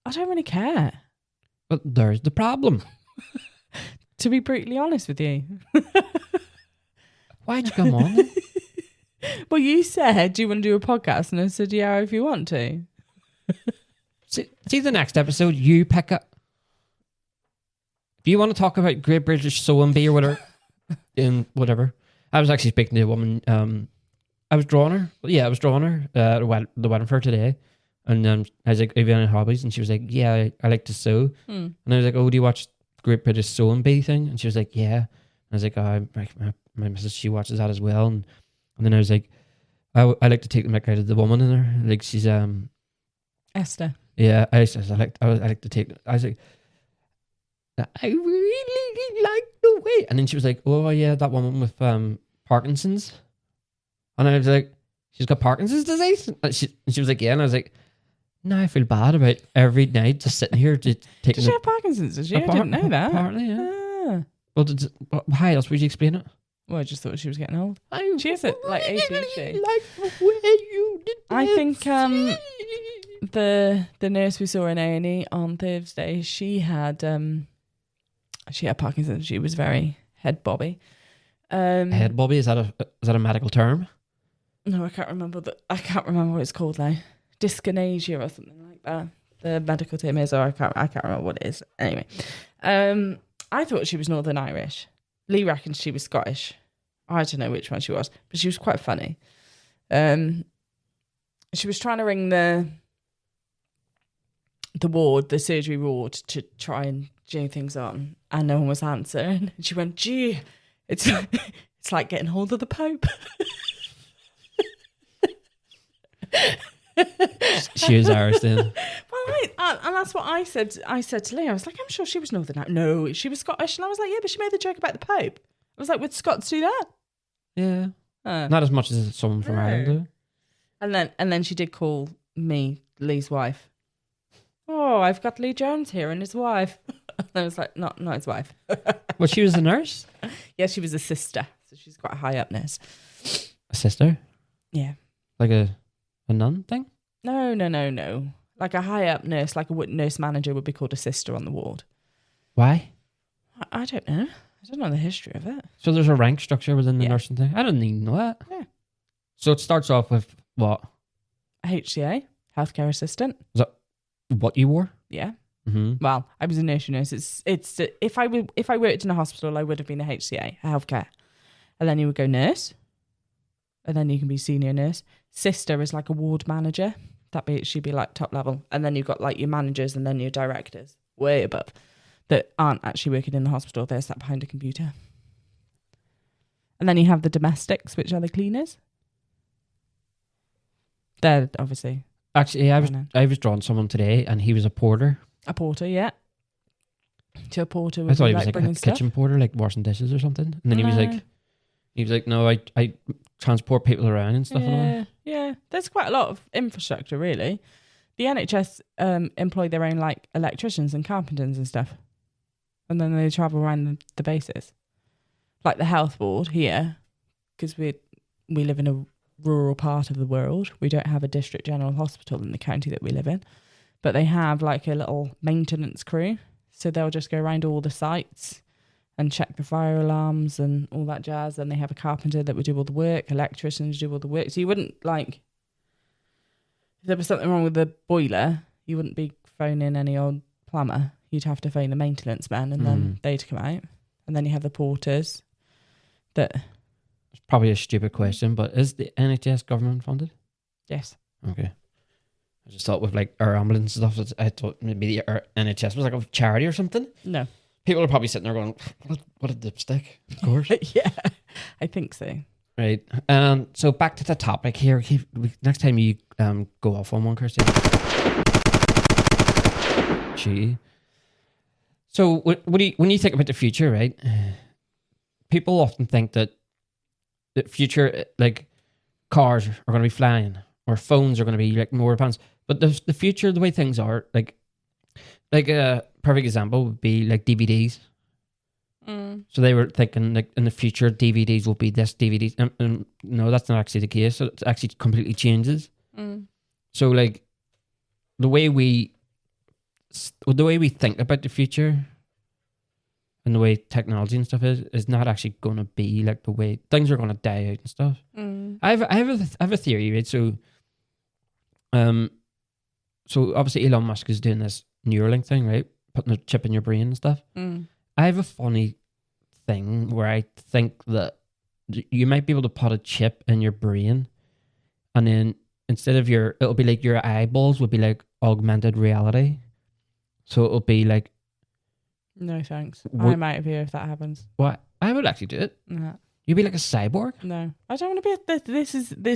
I don't really care. But there's the problem. To be brutally honest with you. Why'd you come on? Well, you said, do you want to do a podcast? And I said, yeah, if you want to. See the next episode, you pick it. If you want to talk about Great British Sewing Bee or whatever, in whatever. I was actually speaking to a woman. I was drawing her. Yeah, I was drawing her at the wedding for her today. And I was like, have you any hobbies? And she was like, yeah, I like to sew. And I was like, oh, do you watch Great British Sewing Bee thing? And she was like, yeah. And I was like, oh, my missus, she watches that as well. And then I was like, I like to take the mick out of the woman in her. Like she's Esther. Yeah, I like to take. I was like, I really like the way. And then she was like, oh yeah, that woman with Parkinson's. And I was like, she's got Parkinson's disease. And she was like, yeah. And I was like, no, I feel bad about every night just sitting here to taking. Did she have Parkinson's? Did she? I didn't know that. Apparently, yeah. Well, how else would you explain it? Well, I just thought she was getting old. She is really like 80. Like the way you did. I think the nurse we saw in A&E on Thursday, she had Parkinson's. She was very head bobby. Head bobby, is that a medical term? No, I can't remember what it's called now. Dyskinesia or something like that. The medical term is, or I can't remember what it is. Anyway, I thought she was Northern Irish. Lee reckons she was Scottish. I don't know which one she was, but she was quite funny. She was trying to ring the ward, the surgery ward, to try and do things on, and no one was answering. And she went, "Gee, it's like getting hold of the Pope." She was Irish then. Well, and that's what I said. I said to Lee, I was like, I'm sure she was Northern Irish. No, she was Scottish. And I was like, yeah, but she made the joke about the Pope. I was like, would Scots do that? Yeah. Not as much as someone from Ireland do. And then she did call me Lee's wife. Oh, I've got Lee Jones here and his wife. And I was like, not his wife. Well, she was a nurse? Yeah, she was a sister. So she's quite a high up nurse. A sister? Yeah. Like a nun thing? No. Like a high up nurse, like a nurse manager would be called a sister on the ward. Why? I don't know. I don't know the history of it. So there's a rank structure within the nursing thing? I didn't even know that. Yeah. So it starts off with what? A HCA, healthcare assistant. Is that what you wore? Yeah. Mm-hmm. Well, I was a nursery nurse. It's if I worked in a hospital, I would have been a HCA, a healthcare, and then you would go nurse, and then you can be senior nurse. Sister is like a ward manager. She'd be like top level, and then you've got like your managers and then your directors, way above, that aren't actually working in the hospital. They're sat behind a computer, and then you have the domestics, which are the cleaners. They're obviously Actually, I Running. was drawing someone today, and he was a porter. A porter, yeah. To a porter I would thought be he was like like a bringing stuff. kitchen porter, like washing dishes or something. And then he was like, no, I transport people around and stuff. Yeah. There's quite a lot of infrastructure, really. The NHS employ their own like electricians and carpenters and stuff, and then they travel around the bases, like the health board here, because we live in a rural part of the world. We don't have a district general hospital in the county that we live in, but they have like a little maintenance crew, so they'll just go around all the sites and check the fire alarms and all that jazz. And they have a carpenter that would do all the work, electricians do all the work. So you wouldn't like, if there was something wrong with the boiler, you wouldn't be phoning any old plumber. You'd have to phone the maintenance man, and then they'd come out. And then you have the porters that... It's probably a stupid question, but is the NHS government funded? Yes. Okay. I just thought with like our ambulance and stuff, I thought maybe the NHS was like a charity or something. No. People are probably sitting there going, what a dipstick, of course. Yeah, I think so. Right. So back to the topic here. Next time you go off on one, Kirsty. So when you think about the future, right? People often think that the future, like cars are going to be flying or phones are going to be like more advanced. But the future, the way things are, like a perfect example would be like DVDs. So they were thinking like in the future DVDs will be this DVDs, and no, that's not actually the case. So it actually completely changes. So like the way we think about the future and the way technology and stuff is not actually going to be like the way things are going to die out and stuff. I have a theory, right? So obviously Elon Musk is doing this Neuralink thing, right? Putting a chip in your brain and stuff. I have a funny thing where I think that you might be able to put a chip in your brain, and then instead of it'll be like your eyeballs would be like augmented reality. So it'll be like... No thanks. I'm out of here if that happens. What? I would actually do it. No. You'd be like a cyborg? No. I don't want to be this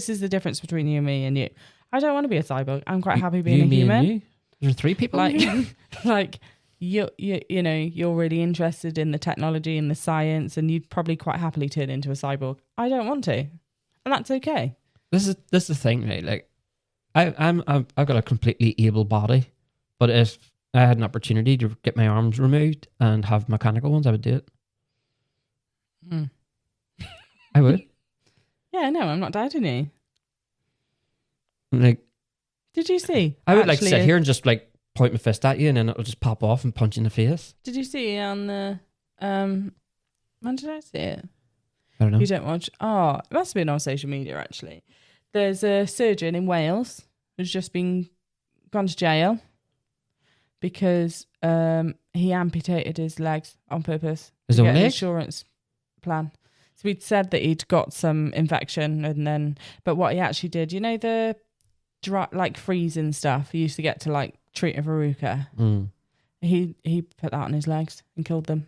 is the difference between you and me and you. I don't want to be a cyborg. I'm quite happy being a human. And you? There are 3 people like, in you? like you know, you're really interested in the technology and the science, and you'd probably quite happily turn into a cyborg. I don't want to, and that's okay. This is the thing, right? Like, I've got a completely able body, but if I had an opportunity to get my arms removed and have mechanical ones, I would do it. I would. Yeah, no, I'm not doubting you. Like, did you see? I would like sit here and just like point my fist at you, and then it'll just pop off and punch you in the face. Did you see on the when did I see it? I don't know. You don't watch? Oh, it must have been on social media actually. There's a surgeon in Wales who's just gone to jail because he amputated his legs on purpose. His to own get an legs? insurance plan. So he'd said that he'd got some infection, but what he actually did, you know, the like freezing stuff he used to get to like treat a verruca. He put that on his legs and killed them,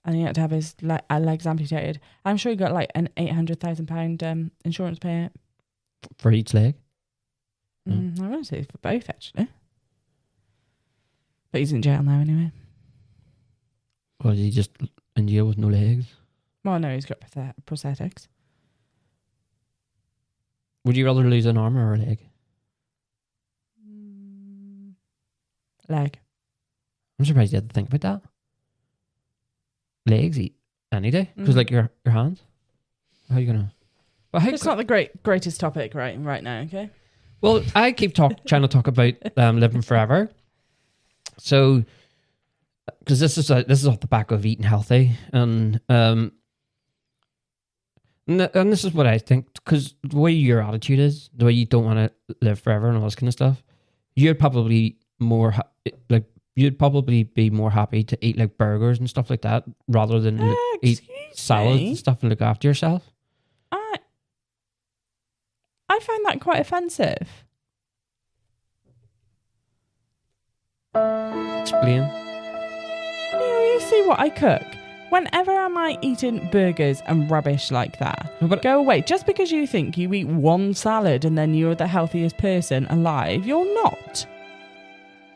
and he had to have his legs amputated. I'm sure he got like an £800,000 insurance payout For each leg? I want to say for both actually, but he's in jail now anyway. Or is he just in jail with no legs? Well, no, he's got prosthetics. Would you rather lose an arm or a leg? Leg. I'm surprised you had to think about that. Legs eat any day, because like your hands. How are you gonna? But It's not the greatest topic right now. Okay. Well, I keep trying to talk about living forever. So, because this is off the back of eating healthy, and this is what I think. Because the way your attitude is, the way you don't want to live forever and all this kind of stuff, you'd probably be more happy to eat like burgers and stuff like that rather than eat salads and stuff and look after yourself. I find that quite offensive. Explain. You see what I cook. Whenever am I eating burgers and rubbish like that? No, but Go away. Just because you think you eat one salad and then you're the healthiest person alive, you're not.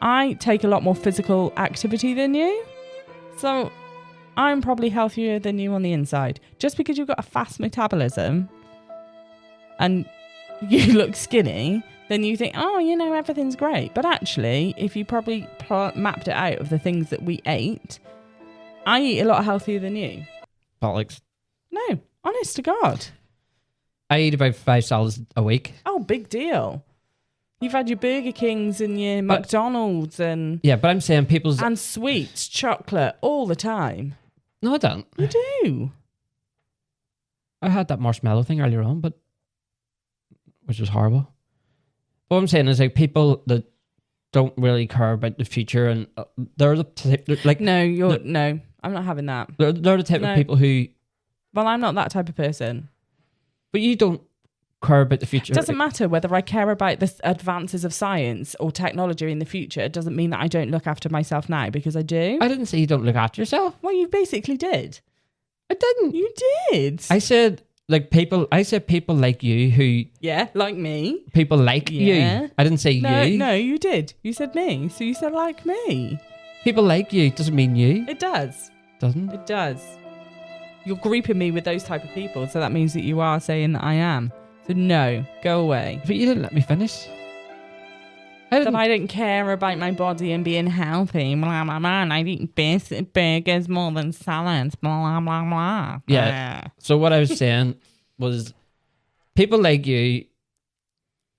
I take a lot more physical activity than you. So I'm probably healthier than you on the inside. Just because you've got a fast metabolism and you look skinny, then you think, oh, everything's great. But actually, if you probably mapped it out of the things that we ate, I eat a lot healthier than you. bollocks. No, honest to God. I eat about 5 salads a week. Oh, big deal. You've had your Burger Kings and your McDonald's and Yeah, but I'm saying people's... and sweets, chocolate, all the time. No, I don't. You do. I had that marshmallow thing earlier on, but which was horrible. What I'm saying is like people that don't really care about the future and they're the type, like No, no, I'm not having that. they're the type No. of people who. Well, I'm not that type of person. But you don't care about the future. It doesn't matter whether I care about the advances of science or technology in the future. It doesn't mean that I don't look after myself now, because I do. I didn't say you don't look after yourself. Well, you basically did. I didn't. You did. I said like people. I said people like you who. Yeah, like me. People like Yeah. you. I didn't say No, you. no, you did. You said me. So you said like me. People like you doesn't mean you. It does. Doesn't. It does. You're grouping me with those type of people, so that means that you are saying that I am. So no, go away. But you didn't let me finish. That I didn't care about my body and being healthy. Blah, blah, blah. And I'd eat basic burgers more than salads. Blah, blah, blah. Yeah. So what I was saying was people like you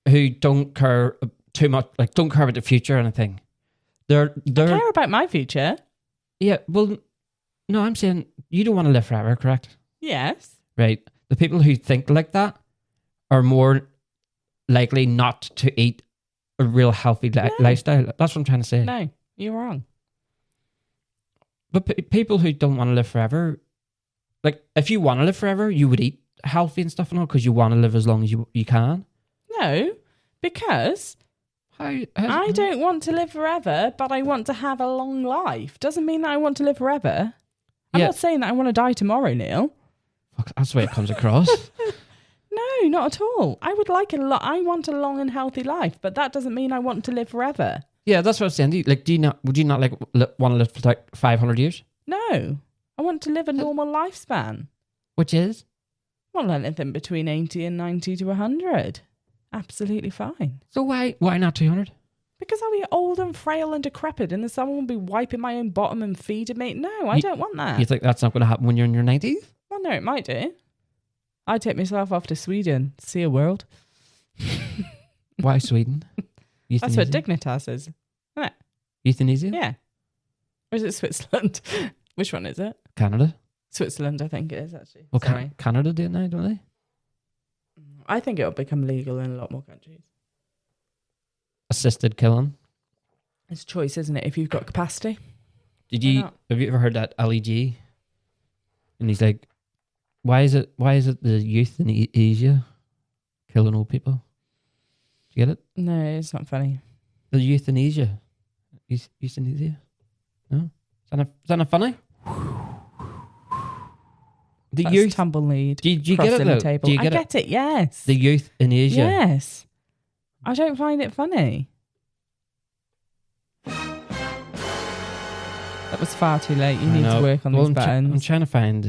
who don't care too much, like don't care about the future or anything. They're I care about my future. yeah, well, no, I'm saying you don't want to live forever, correct? Yes. Right. The people who think like that are more likely not to eat a real healthy lifestyle. That's what I'm trying to say. No, you're wrong. But people who don't want to live forever, like if you want to live forever, you would eat healthy and stuff and all because you want to live as long as you can. No, because I don't want to live forever, but I want to have a long life. Doesn't mean that I want to live forever. I'm Yeah. not saying that I want to die tomorrow, Neil. Fuck, that's the way it comes across. No, not at all. I would like I want a long and healthy life, but that doesn't mean I want to live forever. Yeah, that's what I was saying. Would you not like want to live for like 500 years? No, I want to live a normal lifespan. Which is? Well, anything between 80 and 90 to 100. Absolutely fine. So why not 200? Because I'll be old and frail and decrepit and then someone will be wiping my own bottom and feeding me. No, I don't want that. You think that's not going to happen when you're in your 90s? Well, no, it might do. I'd take myself off to Sweden, see a world. Why Sweden? That's what Dignitas is. Isn't it? Euthanasia? Yeah. Or is it Switzerland? Which one is it? Canada? Switzerland, I think it is, actually. Well, Sorry. Canada do it now, don't they? I think it'll become legal in a lot more countries. Assisted killing. It's choice, isn't it? If you've got capacity. Have Why you not? ever heard that LEG? And he's like, why is it the youth in Asia killing old people? Do you get it? No, it's not funny. The euthanasia. Euthanasia? No? Is that not funny? The That's youth. tumbleweed. Do you get it crossing though? the table. Do you I get it? get it, yes. The youth in Asia. Yes. I don't find it funny. That was far too late. You I need know. to work on Well, these buttons. I'm trying to find.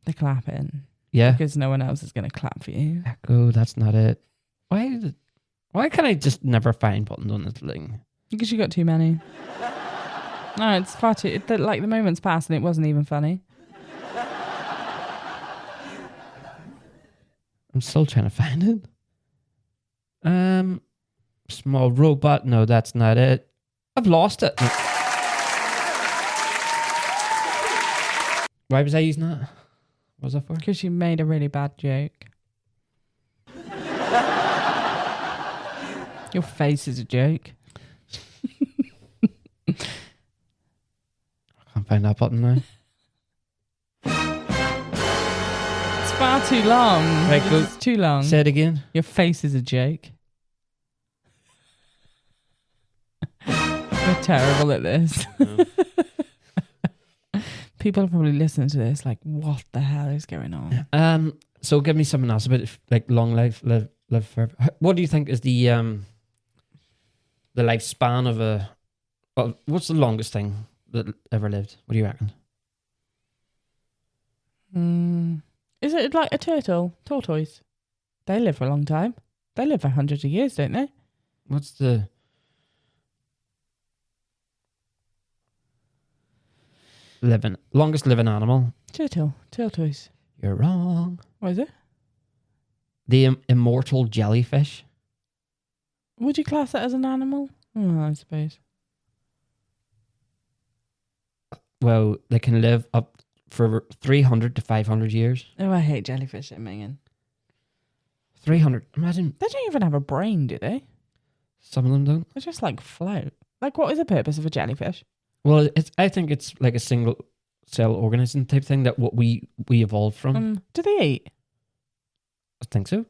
The clapping. Yeah. Because no one else is going to clap for you. Echo. That's not it. Why can I just never find buttons on this thing? Because you got too many. No, it's far too... Like, the moment's passed and it wasn't even funny. I'm still trying to find it. Small robot. No, that's not it. I've lost it. Why was I using that? What was that for? Because you made a really bad joke. Your face is a joke. I can't find that button now. It's far too long. Right, go- It's too long. Say it again. Your face is a joke. We're terrible at this. People are probably listening to this like, what the hell is going on? So give me something else about like long life, live forever. What do you think is the lifespan of a? Well, what's the longest thing that ever lived? What do you reckon? Is it like a tortoise? They live for a long time. They live for hundreds of years, don't they? What's the longest living animal? Tortoise. You're wrong. What is it? The immortal jellyfish. Would you class that as an animal? Oh, I suppose. Well, they can live up for 300 to 500 years. Oh, I hate jellyfish, Megan. 300. Imagine. They don't even have a brain, do they? Some of them don't. They just like float. Like, what is the purpose of a jellyfish? Well, I think it's like a single cell organism type thing that what we evolved from. Do they eat? I think so.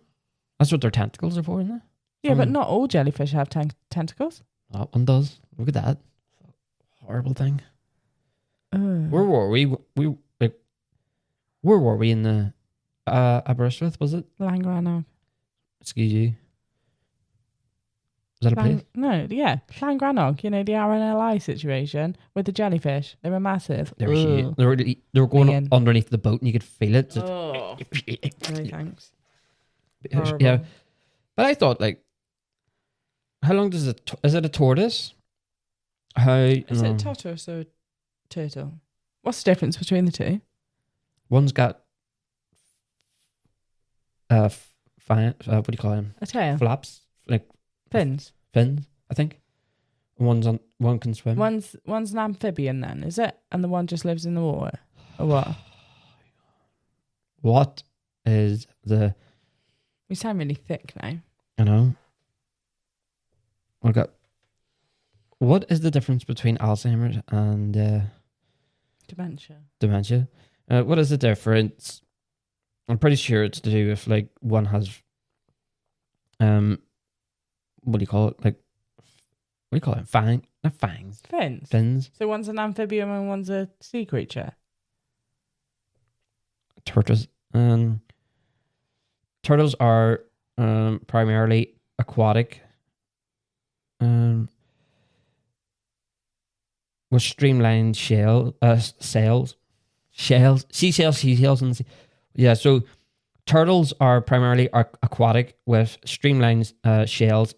That's what their tentacles are for, isn't it? Yeah, but not all jellyfish have tentacles. That one does. Look at that. Horrible thing. Where were we? Where were we in the Aberystwyth, was it? Llangrannog. Excuse you. Is that a place? No, yeah. Llangrannog, you know, the RNLI situation with the jellyfish. They were massive. They were huge. They were going underneath the boat and you could feel it. Oh. No thanks. Yeah. But I thought, like, how long does it... Is it a tortoise? Is it a tortoise or a turtle? What's the difference between the two? One's got... what do you call them? A tail? Flaps? Like... Fins, I think. One can swim. One's an amphibian then, is it? And the one just lives in the water? Or what? What is the... We sound really thick now. I know. What is the difference between Alzheimer's and... Dementia. What is the difference? I'm pretty sure it's to do with, like, one has... what do you call it? Like, what do you call it? Not fangs. Fins. So one's an amphibian and one's a sea creature. Turtles. Turtles are primarily aquatic. With streamlined seashells, and yeah. So turtles are primarily aquatic with streamlined shells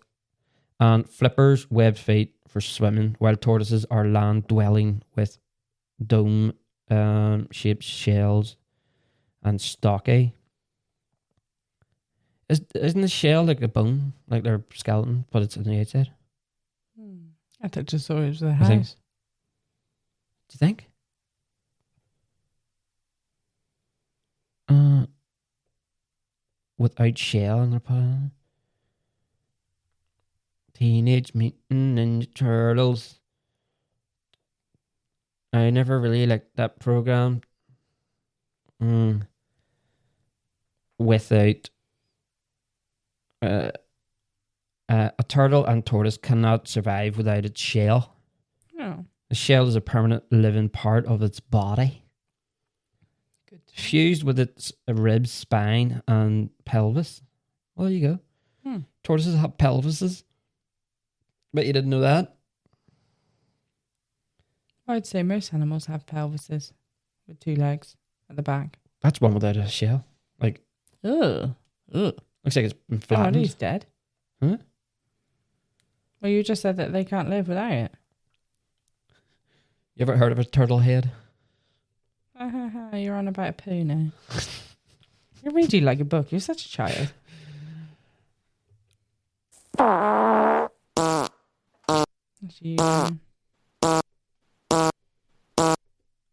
and flippers, webbed feet for swimming, while tortoises are land-dwelling with dome-shaped shells and stocky. Isn't the shell like a bone, like their skeleton, but it's on the outside? I thought just saw it was the house. Do you think? Without shell in their pan. Teenage Mutant Ninja Turtles. I never really liked that program. Without a turtle and tortoise cannot survive without its shell. No. The shell is a permanent living part of its body. Good. Fused with its ribs, spine, and pelvis. Well, there you go. Tortoises have pelvises. But you didn't know that? I'd say most animals have pelvises with 2 legs at the back. That's one without a shell. Like, Ugh. looks like it's been Oh, flattened. he's dead. Huh? Well, you just said that they can't live without it. You ever heard of a turtle head? You're on about a poo now. You read you like a book. You're such a child.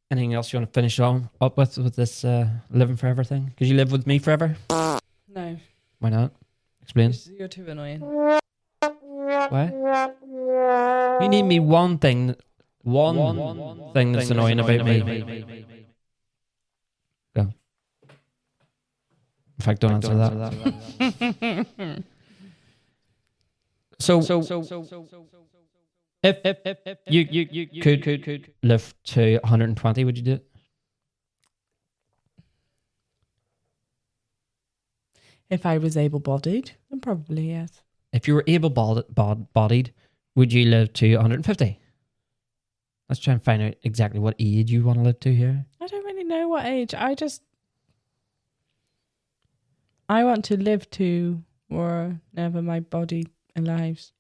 Anything else you want to finish up with this living forever thing? Because you live with me forever? No. Why not? Explain. You're too annoying. Why? You need me one thing. One thing that's annoying about me. Go. In fact, don't answer that. So if you could live to 120, would you do it? If I was able-bodied, then probably yes. If you were able-bodied, would you live to 150? Let's try and find out exactly what age you want to live to here. I don't really know what age. I want to live to wherever my body allows.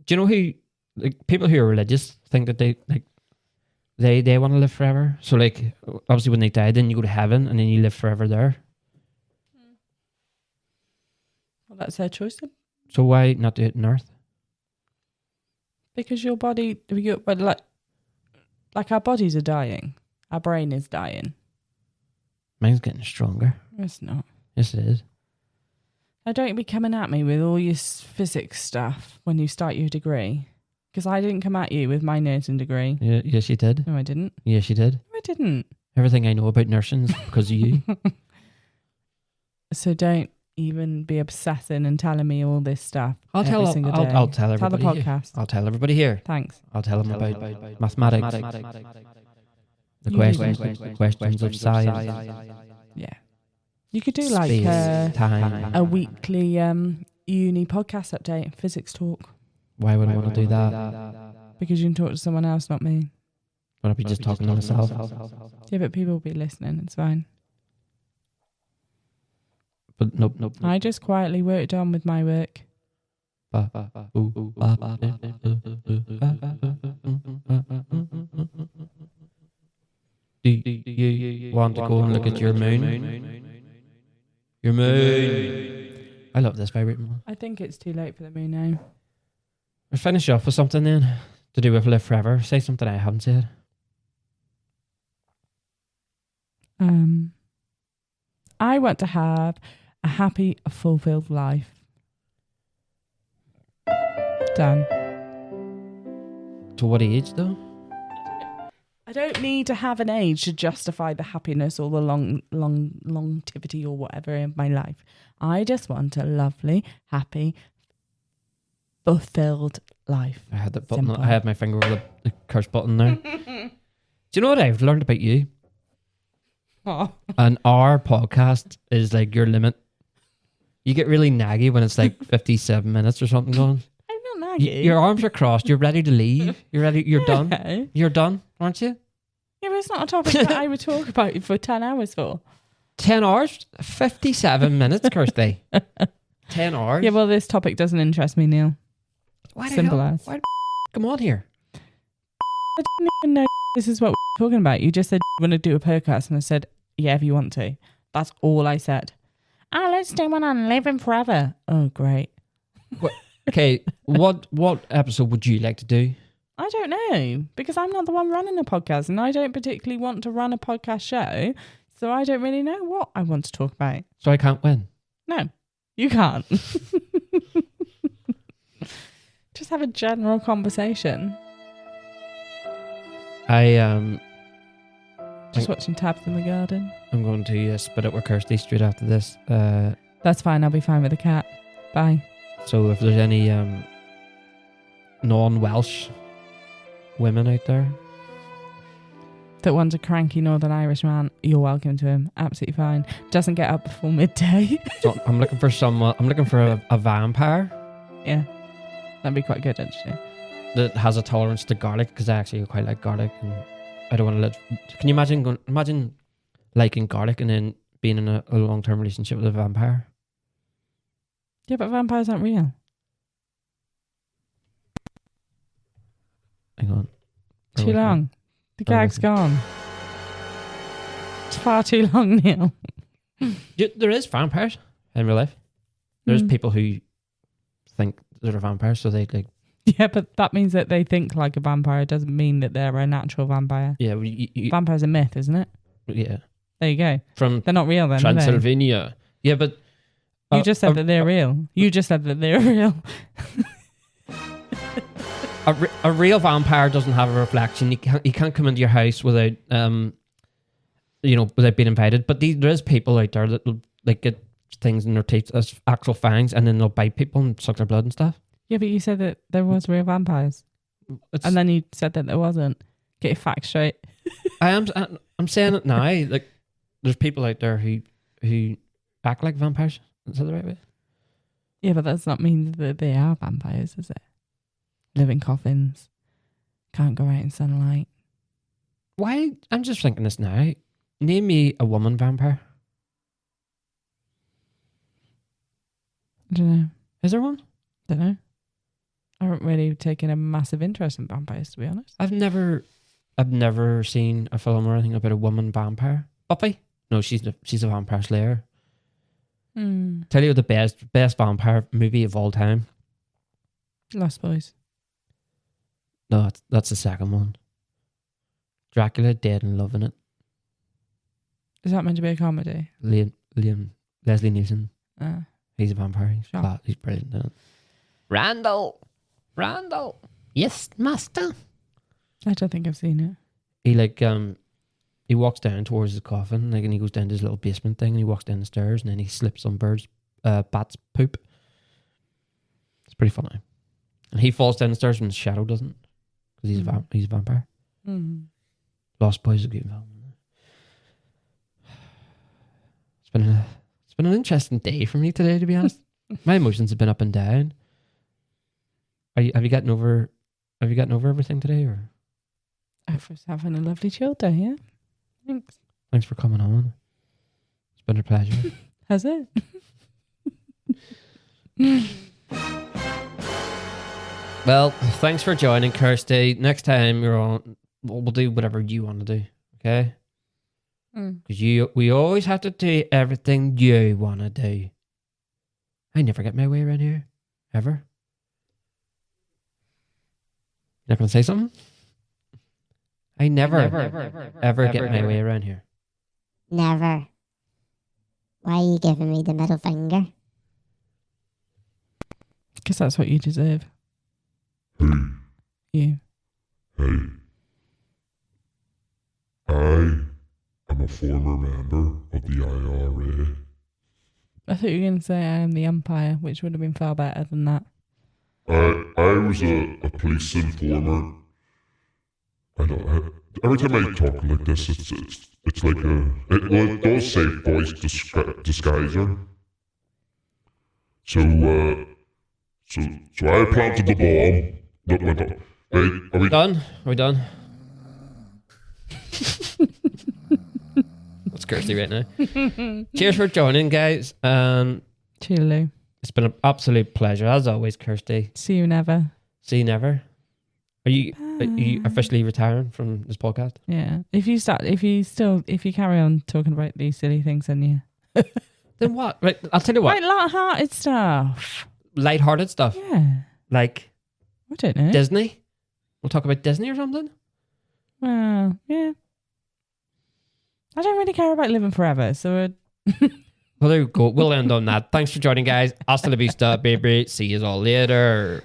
Do you know who, like, people who are religious think that they want to live forever? So, like, obviously when they die, then you go to heaven and then you live forever there. Well, that's their choice then. So why not do it on Earth? Because your body, like our bodies are dying. Our brain is dying. Mine's getting stronger. It's not. Yes, it is. Now, don't be coming at me with all your physics stuff when you start your degree. Because I didn't come at you with my nursing degree. Yeah, yes, you did. No, I didn't. Yes, you did. No, I didn't. Everything I know about nursing is because of you. So don't even be obsessing and telling me all this stuff. I'll tell single day. I'll tell everybody. Tell the podcast. I'll tell everybody here. Thanks. I'll tell them about mathematics, the questions of science. Yeah. You could do like Space, time. a weekly uni podcast update, physics talk. Why would I want to do that? Because you can talk to someone else, not me. Would I be just talking to myself? Yeah, but people will be listening. It's fine. But nope. I just quietly worked on with my work. Do you want to go and look at your moon? Your moon. I love this vibrating one. I think it's too late for the moon now. We'll finish off with something then to do with live forever. Say something I haven't said. I want to have a happy, fulfilled life. Done. To what age though? I don't need to have an age to justify the happiness or the longevity or whatever in my life. I just want a lovely, happy, fulfilled life. I had that button. Simple. I had my finger over the curse button there. Do you know what I've learned about you? Oh. An hour podcast is like your limit. You get really naggy when it's like 57 minutes or something going. I'm not naggy. Your arms are crossed. You're ready to leave. You're ready. You're done. Yeah. You're done, aren't you? Yeah, but it's not a topic that I would talk about for 10 hours for. 10 hours? 57 minutes, Kirsty. 10 hours? Yeah, well, this topic doesn't interest me, Neil. Why the Simple hell? as. Why the come on here? I didn't even know this is what we're talking about. You just said you want to do a podcast, and I said, yeah, if you want to. That's all I said. Oh, let's do one on living forever. Oh, great. Okay, what episode would you like to do? I don't know, because I'm not the one running a podcast, and I don't particularly want to run a podcast show, so I don't really know what I want to talk about. So I can't win. No, you can't. Just have a general conversation. Just watching Tabs in the Garden. I'm going to spit it with Kirsty straight after this. That's fine, I'll be fine with the cat. Bye. So if there's any non-Welsh women out there, That one's a cranky Northern Irish man, you're welcome to him. Absolutely fine. Doesn't get up before midday. so I'm looking for someone. I'm looking for a vampire Yeah, that'd be quite good, actually. that has a tolerance to garlic, because I actually quite like garlic, and I don't want to live. Can you imagine liking garlic and then being in a long-term relationship with a vampire? Yeah, but vampires aren't real. Hang on. Too long. The gag's gone. It's far too long, Neil. There is vampires in real life. There's people who think they're vampires, so they like. Yeah, but that means that they think like a vampire. It doesn't mean that they're a natural vampire. Yeah, Vampire's a myth, isn't it? yeah. There you go. From They're not real then, are they? Transylvania. Yeah, but You just said that they're real. You just said that they're real. a real vampire doesn't have a reflection. You can't come into your house without without being invited. But there is people out there that will like get things in their teeth as actual fangs, and then they'll bite people and suck their blood and stuff. Yeah, but you said that there was real vampires, and then you said that there wasn't. Get your facts straight. I'm saying it now. Like, there's people out there who act like vampires. Is that the right way? Yeah, but that's not mean that they are vampires, is it? Live in coffins. Can't go out in sunlight. Why? I'm just thinking this now. Name me a woman vampire. I don't know. Is there one? Don't know. I haven't really taken a massive interest in vampires, to be honest. I've never seen a film or anything about a woman vampire. Buffy? No, she's a vampire slayer. Tell you the best vampire movie of all time. Lost Boys. No, that's the second one. Dracula, Dead and Loving It. Is that meant to be a comedy? Leslie Nielsen. He's a vampire. He's brilliant in it. Randall. Yes, master. I don't think I've seen it. He walks down towards his coffin, and he goes down to his little basement thing, and he walks down the stairs, and then he slips on bat's poop. It's pretty funny. And he falls down the stairs, and the shadow doesn't, because he's a vampire. Lost Boys is a good film. It's been an interesting day for me today, to be honest. My emotions have been up and down. Have you gotten over everything today, or? I was having a lovely chill day, yeah. Thanks for coming on. It's been a pleasure. Has it? Well, thanks for joining, Kirsty. Next time you're on, we'll do whatever you want to do, okay? Because we always have to do everything you want to do. I never get my way around here, ever. Not going to say something? I never get my way around here. Never. Why are you giving me the middle finger? Because that's what you deserve. Hey. You. Hey. I am a former member of the IRA. I thought you were going to say I am the Empire, which would have been far better than that. I was a police informer. Every time I talk like this, it's like it does say voice disguiser. So I planted the bomb. Hey, are we done? Are we done? That's Kirsty right now. Cheers for joining, guys. Cheerloo. It's been an absolute pleasure, as always, Kirsty. See you never. See you never. Are you officially retiring from this podcast? Yeah. If you carry on talking about these silly things, then yeah. Then what? Right, I'll tell you what. Like light-hearted stuff. Light-hearted stuff. Yeah. Like I don't know. Disney. We'll talk about Disney or something. Well, yeah. I don't really care about living forever, so. Well, there we go. We'll end on that. Thanks for joining, guys. Hasta la vista, baby. See you all later.